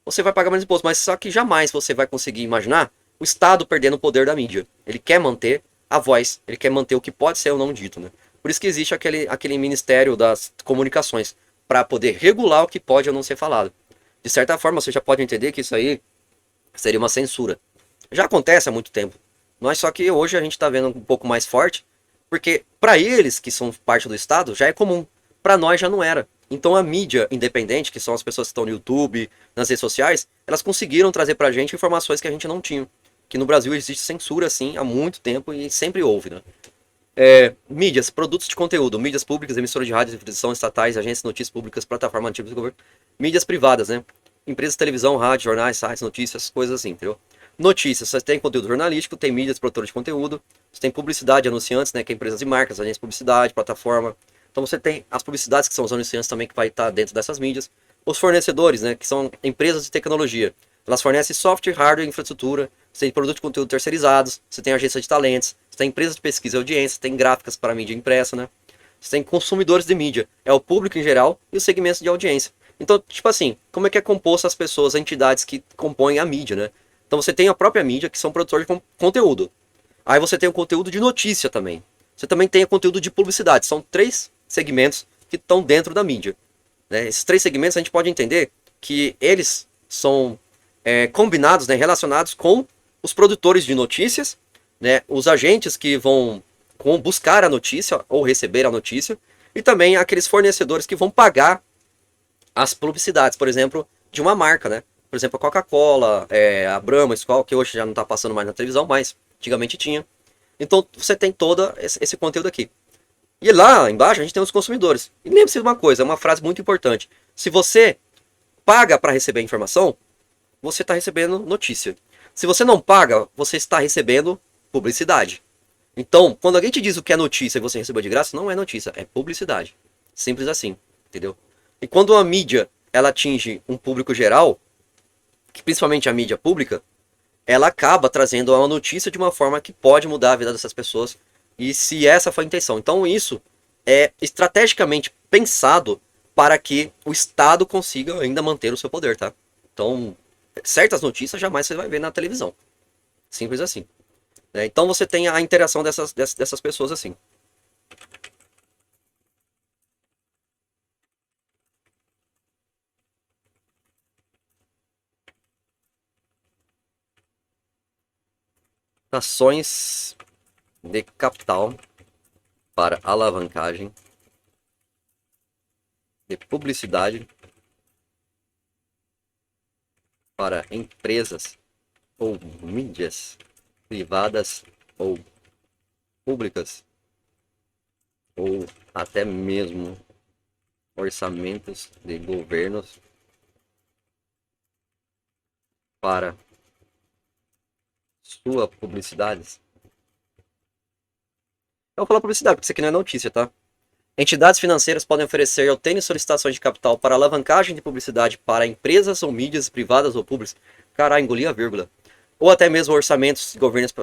você vai pagar menos imposto, mas só que jamais você vai conseguir imaginar o Estado perdendo o poder da mídia. Ele quer manter a voz, ele quer manter o que pode ser ou não dito, né? Por isso que existe aquele Ministério das Comunicações, para poder regular o que pode ou não ser falado. De certa forma, você já pode entender que isso aí seria uma censura. Já acontece há muito tempo. Mas só que hoje a gente está vendo um pouco mais forte, porque para eles, que são parte do Estado, já é comum. Para nós já não era. Então a mídia independente, que são as pessoas que estão no YouTube, nas redes sociais, elas conseguiram trazer pra gente informações que a gente não tinha. Que no Brasil existe censura, assim, há muito tempo e sempre houve, né? Mídias, produtos de conteúdo, mídias públicas, emissoras de rádio, televisão estatais, agências de notícias públicas, plataformas ativas do governo. Mídias privadas, né? Empresas de televisão, rádio, jornais, sites, notícias, coisas assim, entendeu? Notícias, você tem conteúdo jornalístico, tem mídias, produtores de conteúdo, você tem publicidade, anunciantes, né? Que é empresas de marcas, agências de publicidade, plataforma. Então você tem as publicidades, que são os anunciantes também, que vai estar dentro dessas mídias. Os fornecedores, né? Que são empresas de tecnologia. Elas fornecem software, hardware, infraestrutura. Você tem produtos de conteúdo terceirizados, você tem agência de talentos, você tem empresas de pesquisa e audiência, você tem gráficas para mídia impressa, né? Você tem consumidores de mídia, é o público em geral e os segmentos de audiência. Então, tipo assim, como é que é composto as pessoas, as entidades que compõem a mídia, né? Então você tem a própria mídia, que são produtores de conteúdo. Aí você tem o conteúdo de notícia também. Você também tem o conteúdo de publicidade. São 3 segmentos que estão dentro da mídia, né? Esses 3 segmentos a gente pode entender que eles são combinados, né, relacionados com os produtores de notícias, né, os agentes que vão buscar a notícia ou receber a notícia, e também aqueles fornecedores que vão pagar as publicidades, por exemplo, de uma marca, né? Por exemplo, a Coca-Cola, a Brahma, Skol, que hoje já não está passando mais na televisão, mas antigamente tinha. Então você tem todo esse conteúdo aqui. E lá embaixo a gente tem os consumidores. E lembre-se de uma coisa, é uma frase muito importante. Se você paga para receber a informação, você está recebendo notícia. Se você não paga, você está recebendo publicidade. Então, quando alguém te diz o que é notícia e você recebeu de graça, não é notícia, é publicidade. Simples assim, entendeu? E quando a mídia ela atinge um público geral, que principalmente a mídia pública, ela acaba trazendo uma notícia de uma forma que pode mudar a vida dessas pessoas, e se essa foi a intenção. Então isso é estrategicamente pensado para que o Estado consiga ainda manter o seu poder, tá? Então, certas notícias jamais você vai ver na televisão. Simples assim. Então você tem a interação dessas pessoas assim. Ações de capital para alavancagem de publicidade para empresas ou mídias privadas ou públicas, ou até mesmo orçamentos de governos para sua publicidade. Eu vou falar publicidade, porque isso aqui não é notícia, tá? Entidades financeiras podem oferecer ou terem solicitações de capital para alavancagem de publicidade para empresas ou mídias privadas ou públicas. Caralho, engoli a vírgula. Ou até mesmo orçamentos de governos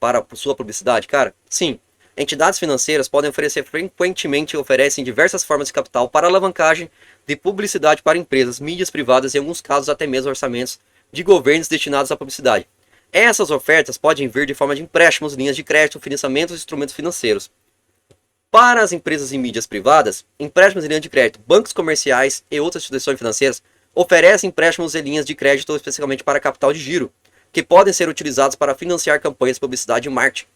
para sua publicidade. Cara, sim. Entidades financeiras podem oferecer frequentemente e oferecem diversas formas de capital para alavancagem de publicidade para empresas, mídias privadas e em alguns casos até mesmo orçamentos de governos destinados à publicidade. Essas ofertas podem vir de forma de empréstimos, linhas de crédito, financiamentos e instrumentos financeiros. Para as empresas e mídias privadas, empréstimos e linhas de crédito, bancos comerciais e outras instituições financeiras oferecem empréstimos e linhas de crédito especificamente para capital de giro, que podem ser utilizados para financiar campanhas de publicidade e marketing.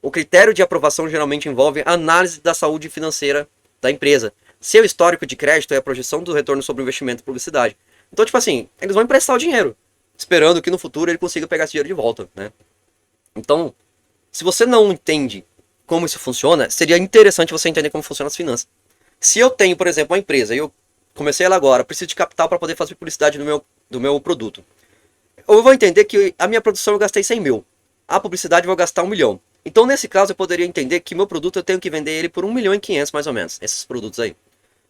O critério de aprovação geralmente envolve a análise da saúde financeira da empresa, seu histórico de crédito e a projeção do retorno sobre o investimento em publicidade. Então, tipo assim, eles vão emprestar o dinheiro. esperando que no futuro ele consiga pegar esse dinheiro de volta, né? Então, se você não entende como isso funciona, seria interessante você entender como funcionam as finanças. Se eu tenho, por exemplo, uma empresa e eu comecei ela agora, preciso de capital para poder fazer publicidade do meu produto. Eu vou entender que a minha produção eu gastei 100 mil. A publicidade eu vou gastar 1 milhão. Então, nesse caso, eu poderia entender que meu produto eu tenho que vender ele por 1.500.000 mais ou menos, esses produtos aí.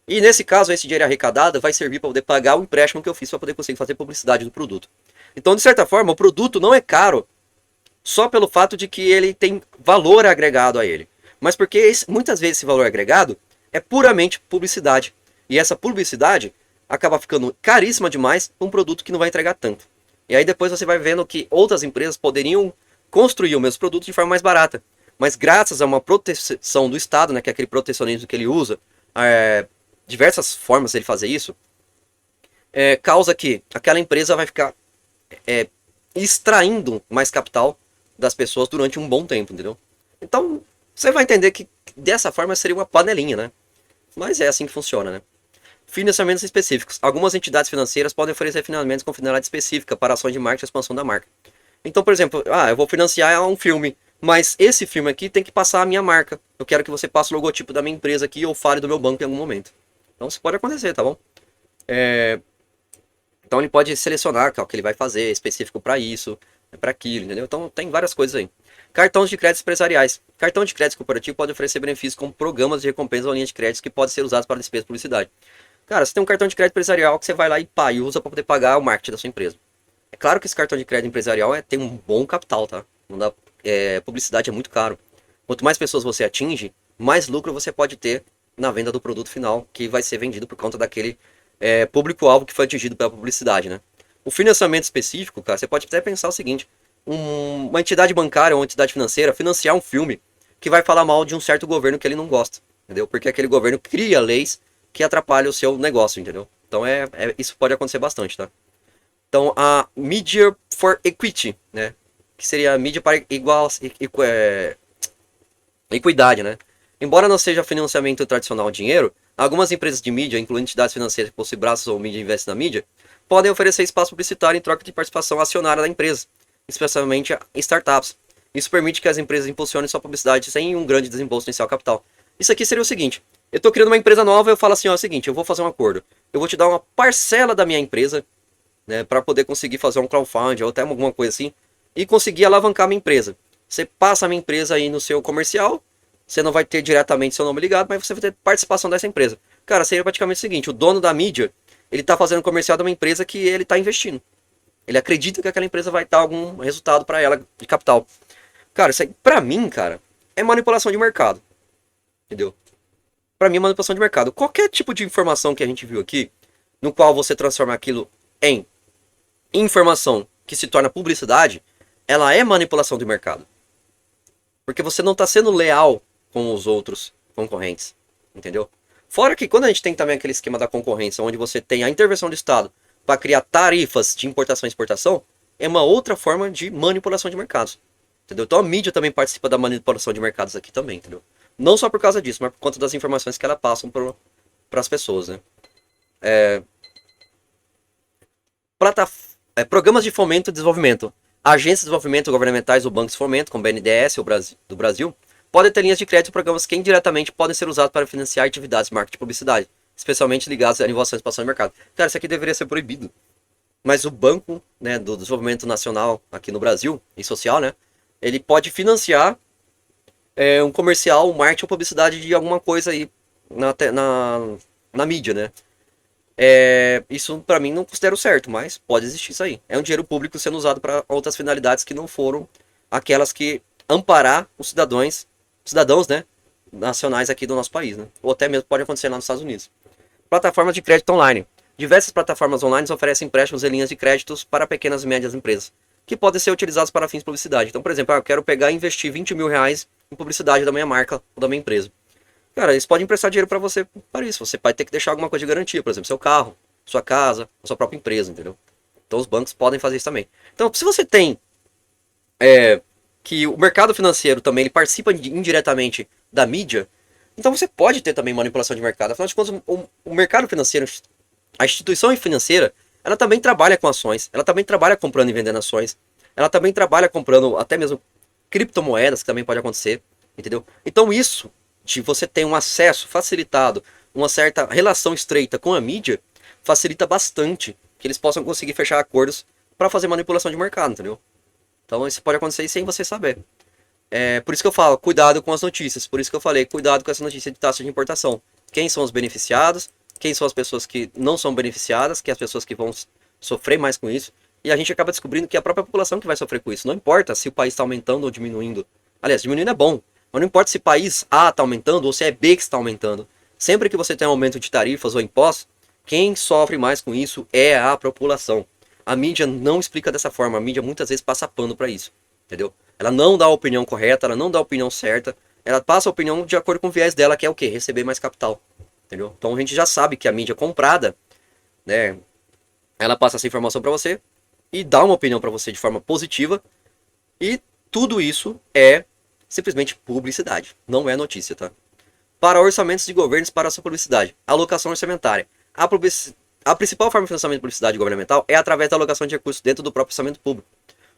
E nesse caso, esse dinheiro arrecadado vai servir para poder pagar o empréstimo que eu fiz para poder conseguir fazer publicidade do produto. Então, de certa forma, o produto não é caro só pelo fato de que ele tem valor agregado a ele. Mas porque muitas vezes esse valor agregado é puramente publicidade. E essa publicidade acaba ficando caríssima demais para um produto que não vai entregar tanto. E aí depois você vai vendo que outras empresas poderiam construir o mesmo produto de forma mais barata. Mas graças a uma proteção do Estado, né, que é aquele protecionismo que ele usa, diversas formas de ele fazer isso, causa que aquela empresa vai ficar extraindo mais capital das pessoas durante um bom tempo, entendeu? Então, você vai entender que dessa forma seria uma panelinha, né? Mas é assim que funciona, né? Financiamentos específicos. Algumas entidades financeiras podem oferecer financiamentos com finalidade específica para ações de marketing e expansão da marca. Então, por exemplo, eu vou financiar um filme, mas esse filme aqui tem que passar a minha marca. Eu quero que você passe o logotipo da minha empresa aqui ou fale do meu banco em algum momento. Então, isso pode acontecer, tá bom? Então, ele pode selecionar o que ele vai fazer específico para isso, para aquilo, entendeu? Então, tem várias coisas aí. Cartões de crédito empresariais. Cartão de crédito corporativo pode oferecer benefícios como programas de recompensa ou linhas de crédito que podem ser usados para despesa de publicidade. Cara, você tem um cartão de crédito empresarial que você vai lá e usa para poder pagar o marketing da sua empresa. É claro que esse cartão de crédito empresarial tem um bom capital, tá? Não dá, publicidade é muito caro. Quanto mais pessoas você atinge, mais lucro você pode ter na venda do produto final que vai ser vendido por conta daquele público-alvo que foi atingido pela publicidade, né? O financiamento específico, cara, você pode até pensar o seguinte: uma entidade bancária ou uma entidade financeira financiar um filme que vai falar mal de um certo governo que ele não gosta, entendeu? Porque aquele governo cria leis que atrapalham o seu negócio, entendeu? Então isso pode acontecer bastante, tá? Então a Media for Equity, né? Que seria a mídia para equidade, né? Embora não seja financiamento tradicional de dinheiro, algumas empresas de mídia, incluindo entidades financeiras que possuem braços ou mídia e investem na mídia, podem oferecer espaço publicitário em troca de participação acionária da empresa, especialmente startups. Isso permite que as empresas impulsionem sua publicidade sem um grande desembolso inicial capital. Isso aqui seria o seguinte: eu estou criando uma empresa nova e eu falo assim, ó, é o seguinte, eu vou fazer um acordo. Eu vou te dar uma parcela da minha empresa, né, para poder conseguir fazer um crowdfunding ou até alguma coisa assim, e conseguir alavancar a minha empresa. Você passa a minha empresa aí no seu comercial, você não vai ter diretamente seu nome ligado, mas você vai ter participação dessa empresa. Cara, seria praticamente o seguinte: o dono da mídia, ele tá fazendo comercial de uma empresa que ele tá investindo. Ele acredita que aquela empresa vai dar algum resultado para ela de capital. Cara, isso aí, pra mim, cara, é manipulação de mercado. Entendeu? Pra mim é manipulação de mercado. Qualquer tipo de informação que a gente viu aqui, no qual você transforma aquilo em informação que se torna publicidade, ela é manipulação de mercado. Porque você não tá sendo leal com os outros concorrentes. Entendeu? Fora que quando a gente tem também aquele esquema da concorrência, onde você tem a intervenção do Estado para criar tarifas de importação e exportação, é uma outra forma de manipulação de mercados. Entendeu? Então a mídia também participa da manipulação de mercados aqui também, entendeu? Não só por causa disso, mas por conta das informações que ela passam para as pessoas, né? Programas de fomento e desenvolvimento. Agências de desenvolvimento governamentais ou bancos de fomento, como o BNDES do Brasil, podem ter linhas de crédito e programas que indiretamente podem ser usados para financiar atividades de marketing e publicidade, especialmente ligados à inovação e expansão de mercado. Cara, isso aqui deveria ser proibido. Mas o Banco, né, do Desenvolvimento Nacional aqui no Brasil, e social, né, ele pode financiar um comercial, um marketing ou publicidade de alguma coisa aí na mídia, né. Isso pra mim não considero certo, mas pode existir isso aí. É um dinheiro público sendo usado para outras finalidades que não foram aquelas que amparar os cidadãos, né, nacionais aqui do nosso país, né. Ou até mesmo pode acontecer lá nos Estados Unidos. Plataformas de crédito online. Diversas plataformas online oferecem empréstimos e linhas de créditos para pequenas e médias empresas, que podem ser utilizados para fins de publicidade. Então, por exemplo, eu quero pegar e investir 20 mil reais em publicidade da minha marca ou da minha empresa. Cara, eles podem emprestar dinheiro para você para isso. Você vai ter que deixar alguma coisa de garantia, por exemplo, seu carro, sua casa, sua própria empresa, entendeu? Então os bancos podem fazer isso também. Então, se você tem que o mercado financeiro também ele participa indiretamente da mídia, então você pode ter também manipulação de mercado. Afinal de contas, o mercado financeiro, a instituição financeira, ela também trabalha com ações, ela também trabalha comprando e vendendo ações, ela também trabalha comprando até mesmo criptomoedas, que também pode acontecer, entendeu? Então isso, de você ter um acesso facilitado, uma certa relação estreita com a mídia, facilita bastante que eles possam conseguir fechar acordos para fazer manipulação de mercado, entendeu? Então isso pode acontecer sem você saber. É por isso que eu falo, cuidado com as notícias. Por isso que eu falei, cuidado com essa notícia de taxa de importação. Quem são os beneficiados? Quem são as pessoas que não são beneficiadas? Que é as pessoas que vão sofrer mais com isso? E a gente acaba descobrindo que é a própria população que vai sofrer com isso. Não importa se o país está aumentando ou diminuindo. Aliás, diminuindo é bom. Mas não importa se país A está aumentando ou se é B que está aumentando. Sempre que você tem um aumento de tarifas ou impostos, quem sofre mais com isso é a população. A mídia não explica dessa forma. A mídia muitas vezes passa pano para isso. Entendeu? Ela não dá a opinião correta, ela não dá a opinião certa. Ela passa a opinião de acordo com o viés dela, que é o quê? Receber mais capital. Entendeu? Então a gente já sabe que a mídia comprada, né? Ela passa essa informação para você e dá uma opinião para você de forma positiva. E tudo isso é simplesmente publicidade. Não é notícia, tá? Para orçamentos de governos para a sua publicidade. Alocação orçamentária. A principal forma de financiamento de publicidade governamental é através da alocação de recursos dentro do próprio orçamento público.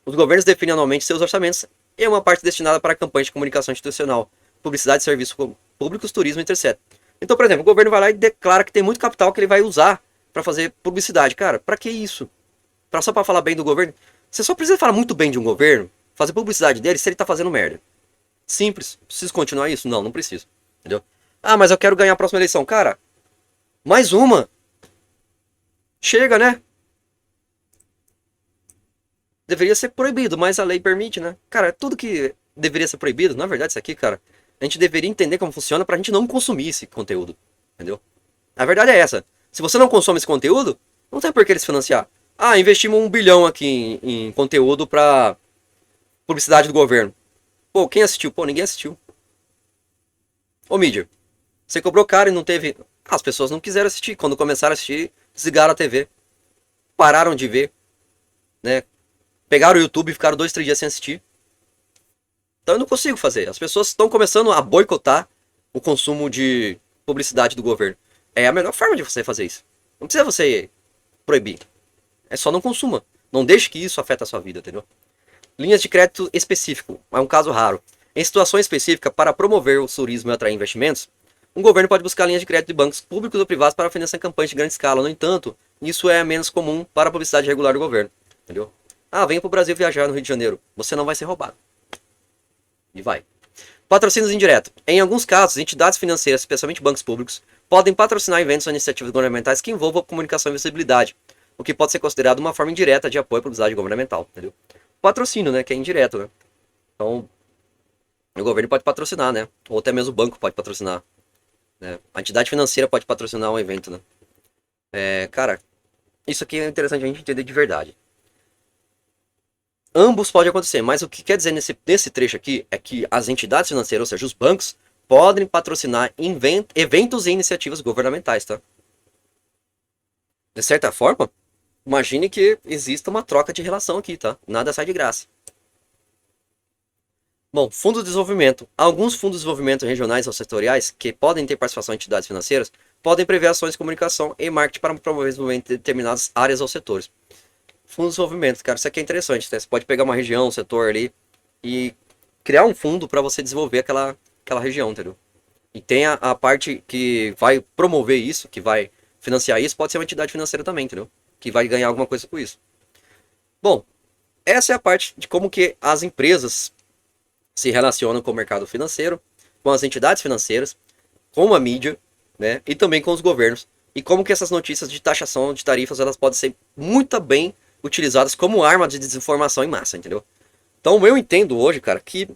Os governos definem anualmente seus orçamentos e uma parte destinada para campanhas de comunicação institucional, publicidade, serviços públicos, turismo, etc. Então, por exemplo, o governo vai lá e declara que tem muito capital que ele vai usar para fazer publicidade. Cara, para que isso? Só para falar bem do governo? Você só precisa falar muito bem de um governo, fazer publicidade dele se ele tá fazendo merda. Simples. Preciso continuar isso? Não, não preciso. Entendeu? Ah, mas eu quero ganhar a próxima eleição. Cara, mais uma. Chega, né? Deveria ser proibido, mas a lei permite, né? Cara, tudo que deveria ser proibido, na verdade, isso aqui, cara, a gente deveria entender como funciona pra gente não consumir esse conteúdo, entendeu? A verdade é essa. Se você não consome esse conteúdo, não tem por que eles financiar. Ah, investimos 1 bilhão aqui em conteúdo pra publicidade do governo. Pô, quem assistiu? Pô, ninguém assistiu. Ô, mídia, você cobrou caro e não teve... As pessoas não quiseram assistir. Quando começaram a assistir, desligaram a TV. Pararam de ver, né? Pegaram o YouTube e ficaram 2, 3 dias sem assistir. Então eu não consigo fazer. As pessoas estão começando a boicotar o consumo de publicidade do governo. É a melhor forma de você fazer isso. Não precisa você proibir. É só não consuma. Não deixe que isso afete a sua vida, entendeu? Linhas de crédito específico. É um caso raro. Em situações específicas, para promover o turismo e atrair investimentos, um governo pode buscar linhas de crédito de bancos públicos ou privados para financiar campanhas de grande escala. No entanto, isso é menos comum para a publicidade regular do governo. Entendeu? Ah, venha para o Brasil viajar no Rio de Janeiro. Você não vai ser roubado. E vai. Patrocínios indiretos. Em alguns casos, entidades financeiras, especialmente bancos públicos, podem patrocinar eventos ou iniciativas governamentais que envolvam comunicação e visibilidade, o que pode ser considerado uma forma indireta de apoio à publicidade governamental. Entendeu? Patrocínio, né? Que é indireto, né? Então, o governo pode patrocinar, né? Ou até mesmo o banco pode patrocinar. Né? A entidade financeira pode patrocinar um evento, né? Cara, isso aqui é interessante a gente entender de verdade. Ambos podem acontecer, mas o que quer dizer nesse trecho aqui é que as entidades financeiras, ou seja, os bancos, podem patrocinar eventos e iniciativas governamentais, tá? De certa forma, imagine que exista uma troca de relação aqui, tá? Nada sai de graça. Bom, fundo de desenvolvimento. Alguns fundos de desenvolvimento regionais ou setoriais, que podem ter participação em entidades financeiras, podem prever ações de comunicação e marketing para promover o desenvolvimento de determinadas áreas ou setores. Fundo de desenvolvimento, cara, isso aqui é interessante, né? Você pode pegar uma região, um setor ali e criar um fundo para você desenvolver aquela região, entendeu? E tem a parte que vai promover isso, que vai financiar isso, pode ser uma entidade financeira também, entendeu? Que vai ganhar alguma coisa com isso. Bom, essa é a parte de como que as empresas se relacionam com o mercado financeiro, com as entidades financeiras, com a mídia, né? E também com os governos. E como que essas notícias de taxação de tarifas, elas podem ser muito bem utilizadas como arma de desinformação em massa, entendeu? Então eu entendo hoje, cara, que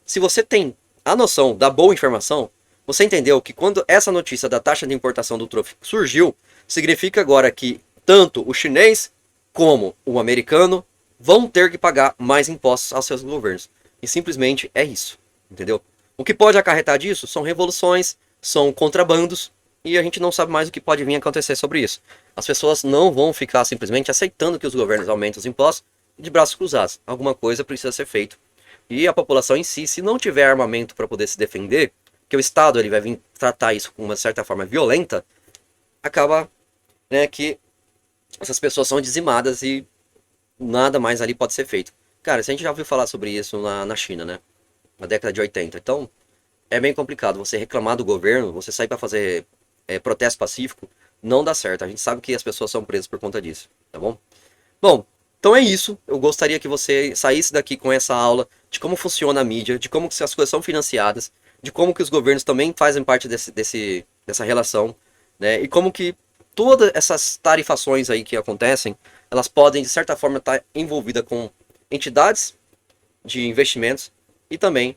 se você tem a noção da boa informação, você entendeu que quando essa notícia da taxa de importação do trufe surgiu, significa agora que tanto o chinês como o americano vão ter que pagar mais impostos aos seus governos. E simplesmente é isso, entendeu? O que pode acarretar disso são revoluções, são contrabandos, e a gente não sabe mais o que pode vir a acontecer sobre isso. As pessoas não vão ficar simplesmente aceitando que os governos aumentem os impostos de braços cruzados. Alguma coisa precisa ser feito. E a população em si, se não tiver armamento para poder se defender, que o Estado ele vai vir tratar isso com uma certa forma violenta, acaba, né, que essas pessoas são dizimadas e nada mais ali pode ser feito. Cara, se a gente já ouviu falar sobre isso na China, né? Na década de 80. Então, é bem complicado. Você reclamar do governo, você sair para fazer protesto pacífico, não dá certo. A gente sabe que as pessoas são presas por conta disso, tá bom? Bom, então é isso. Eu gostaria que você saísse daqui com essa aula de como funciona a mídia, de como que as coisas são financiadas, de como que os governos também fazem parte dessa relação, né? E como que todas essas tarifações aí que acontecem, elas podem, de certa forma, estar envolvidas com entidades de investimentos e também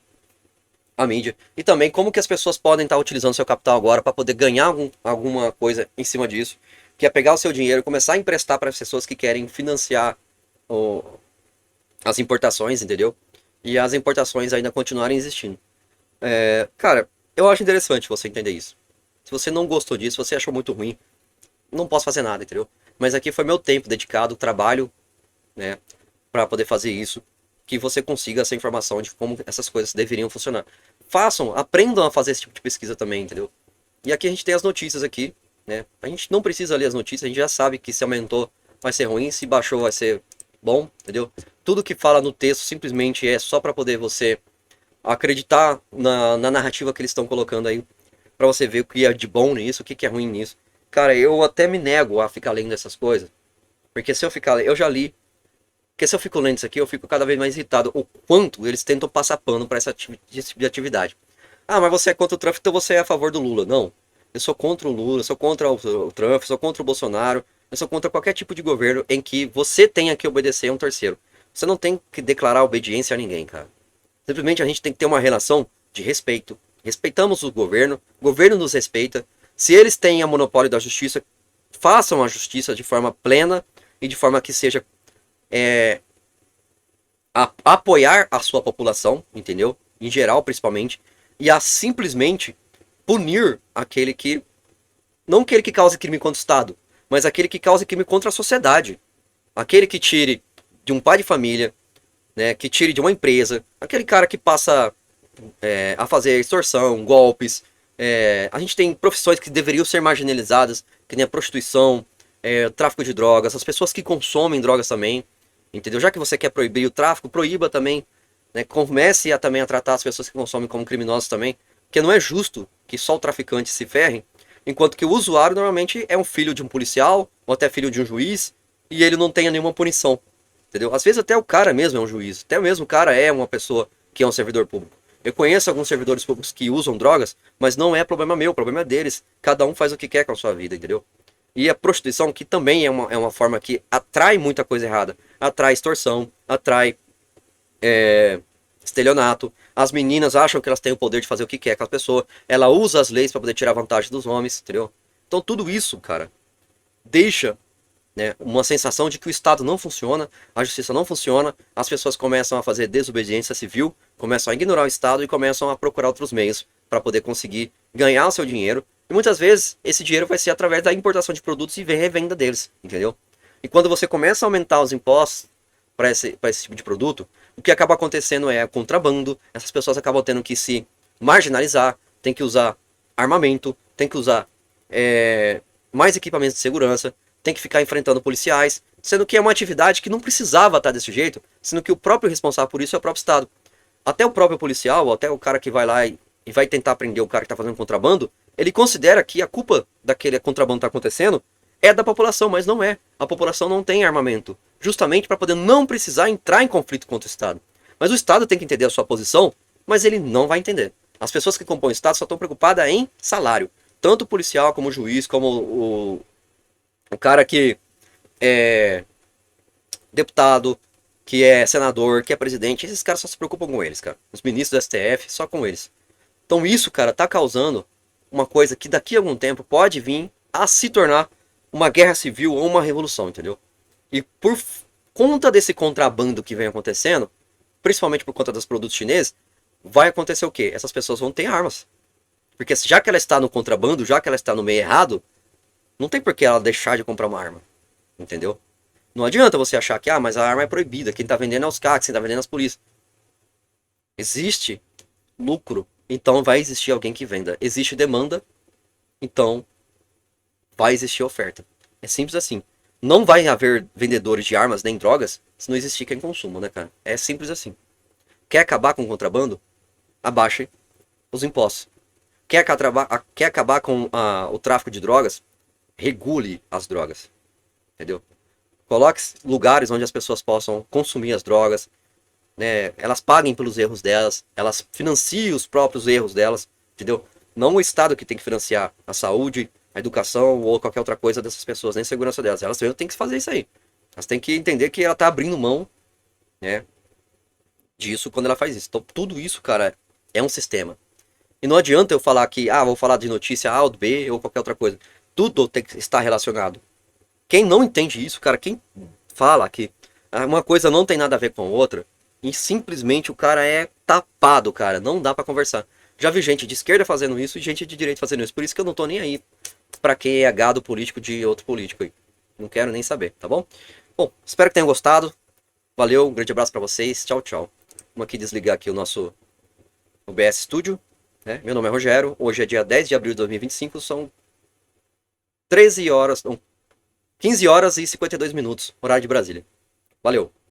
a mídia. E também como que as pessoas podem estar utilizando seu capital agora para poder ganhar alguma coisa em cima disso, que é pegar o seu dinheiro e começar a emprestar para as pessoas que querem financiar o, as importações, entendeu? E as importações ainda continuarem existindo. Cara, eu acho interessante você entender isso. Se você não gostou disso, se você achou muito ruim, não posso fazer nada, entendeu? Mas aqui foi meu tempo dedicado, trabalho, né, para poder fazer isso, que você consiga essa informação de como essas coisas deveriam funcionar. Façam, aprendam a fazer esse tipo de pesquisa também, entendeu? E aqui a gente tem as notícias aqui, né? A gente não precisa ler as notícias, a gente já sabe que se aumentou vai ser ruim, se baixou vai ser bom, entendeu? Tudo que fala no texto simplesmente é só para poder você acreditar na narrativa que eles estão colocando aí, para você ver o que é de bom nisso, o que é ruim nisso. Cara, eu até me nego a ficar lendo essas coisas, porque se eu ficar, eu já li, porque se eu fico lendo isso aqui, eu fico cada vez mais irritado o quanto eles tentam passar pano para esse tipo de atividade. Ah, mas você é contra o Trump, então você é a favor do Lula. Não. Eu sou contra o Lula, eu sou contra o Trump, eu sou contra o Bolsonaro, eu sou contra qualquer tipo de governo em que você tenha que obedecer a um terceiro. Você não tem que declarar obediência a ninguém, cara. Simplesmente a gente tem que ter uma relação de respeito. Respeitamos o governo nos respeita. Se eles têm a monopólio da justiça, façam a justiça de forma plena e de forma que seja apoiar a sua população, entendeu? Em geral, principalmente, e a simplesmente punir aquele que, não aquele que cause crime contra o Estado, mas aquele que cause crime contra a sociedade. Aquele que tire de um pai de família, né, que tire de uma empresa, aquele cara que passa a fazer extorsão, golpes. A gente tem profissões que deveriam ser marginalizadas, que nem a prostituição, o tráfico de drogas, as pessoas que consomem drogas também, entendeu? Já que você quer proibir o tráfico, proíba também, né? Comece também a tratar as pessoas que consomem como criminosos também, porque não é justo que só o traficante se ferre, enquanto que o usuário normalmente é um filho de um policial, ou até filho de um juiz, e ele não tenha nenhuma punição, entendeu? Às vezes até o cara mesmo é um juiz, até mesmo o cara é uma pessoa que é um servidor público. Eu conheço alguns servidores públicos que usam drogas, mas não é problema meu, o problema é deles. Cada um faz o que quer com a sua vida, entendeu? E a prostituição, que também é uma forma que atrai muita coisa errada. Atrai extorsão, atrai estelionato. As meninas acham que elas têm o poder de fazer o que quer com a pessoa. Ela usa as leis para poder tirar vantagem dos homens, entendeu? Então tudo isso, cara, deixa, né, uma sensação de que o Estado não funciona, a justiça não funciona, as pessoas começam a fazer desobediência civil, começam a ignorar o Estado e começam a procurar outros meios para poder conseguir ganhar o seu dinheiro. E muitas vezes esse dinheiro vai ser através da importação de produtos e revenda deles, entendeu? E quando você começa a aumentar os impostos para esse tipo de produto, o que acaba acontecendo é contrabando, essas pessoas acabam tendo que se marginalizar, tem que usar armamento, tem que usar mais equipamentos de segurança, tem que ficar enfrentando policiais, sendo que é uma atividade que não precisava estar desse jeito, sendo que o próprio responsável por isso é o próprio Estado. Até o próprio policial, ou até o cara que vai lá e vai tentar prender o cara que está fazendo contrabando, ele considera que a culpa daquele contrabando que está acontecendo é da população, mas não é. A população não tem armamento, justamente para poder não precisar entrar em conflito contra o Estado. Mas o Estado tem que entender a sua posição, mas ele não vai entender. As pessoas que compõem o Estado só estão preocupadas em salário. Tanto o policial, como o juiz, como o cara que é deputado, que é senador, que é presidente, esses caras só se preocupam com eles, cara. Os ministros do STF, só com eles. Então isso, cara, tá causando uma coisa que daqui a algum tempo pode vir a se tornar uma guerra civil ou uma revolução, entendeu? E por conta desse contrabando que vem acontecendo, principalmente por conta dos produtos chineses, vai acontecer o quê? Essas pessoas vão ter armas. Porque já que ela está no contrabando, já que ela está no meio errado, não tem por que ela deixar de comprar uma arma, entendeu? Não adianta você achar que, mas a arma é proibida, quem está vendendo é os CACs, quem está vendendo é as polícias. Existe lucro, então vai existir alguém que venda. Existe demanda, então vai existir oferta. É simples assim. Não vai haver vendedores de armas nem drogas se não existir quem consuma, né, cara? É simples assim. Quer acabar com o contrabando? Abaixe os impostos. Quer acabar com o tráfico de drogas? Regule as drogas, entendeu? Coloque lugares onde as pessoas possam consumir as drogas, né? Elas paguem pelos erros delas, elas financiem os próprios erros delas, entendeu? Não o Estado que tem que financiar a saúde, a educação ou qualquer outra coisa dessas pessoas, nem a segurança delas. Elas mesmo têm que fazer isso aí. Elas têm que entender que ela está abrindo mão, né, disso quando ela faz isso. Então, tudo isso, cara, é um sistema. E não adianta eu falar que, vou falar de notícia A ou B ou qualquer outra coisa. Tudo tem que estar relacionado. Quem não entende isso, cara, quem fala que uma coisa não tem nada a ver com a outra, e simplesmente o cara é tapado, cara, não dá pra conversar. Já vi gente de esquerda fazendo isso e gente de direita fazendo isso, por isso que eu não tô nem aí pra quem é gado político de outro político aí. Não quero nem saber, tá bom? Bom, espero que tenham gostado. Valeu, um grande abraço pra vocês. Tchau, tchau. Vamos aqui desligar aqui o nosso OBS Studio, né? Meu nome é Rogério. Hoje é dia 10 de abril de 2025, são 13 horas, não, 15 horas e 52 minutos, horário de Brasília. Valeu!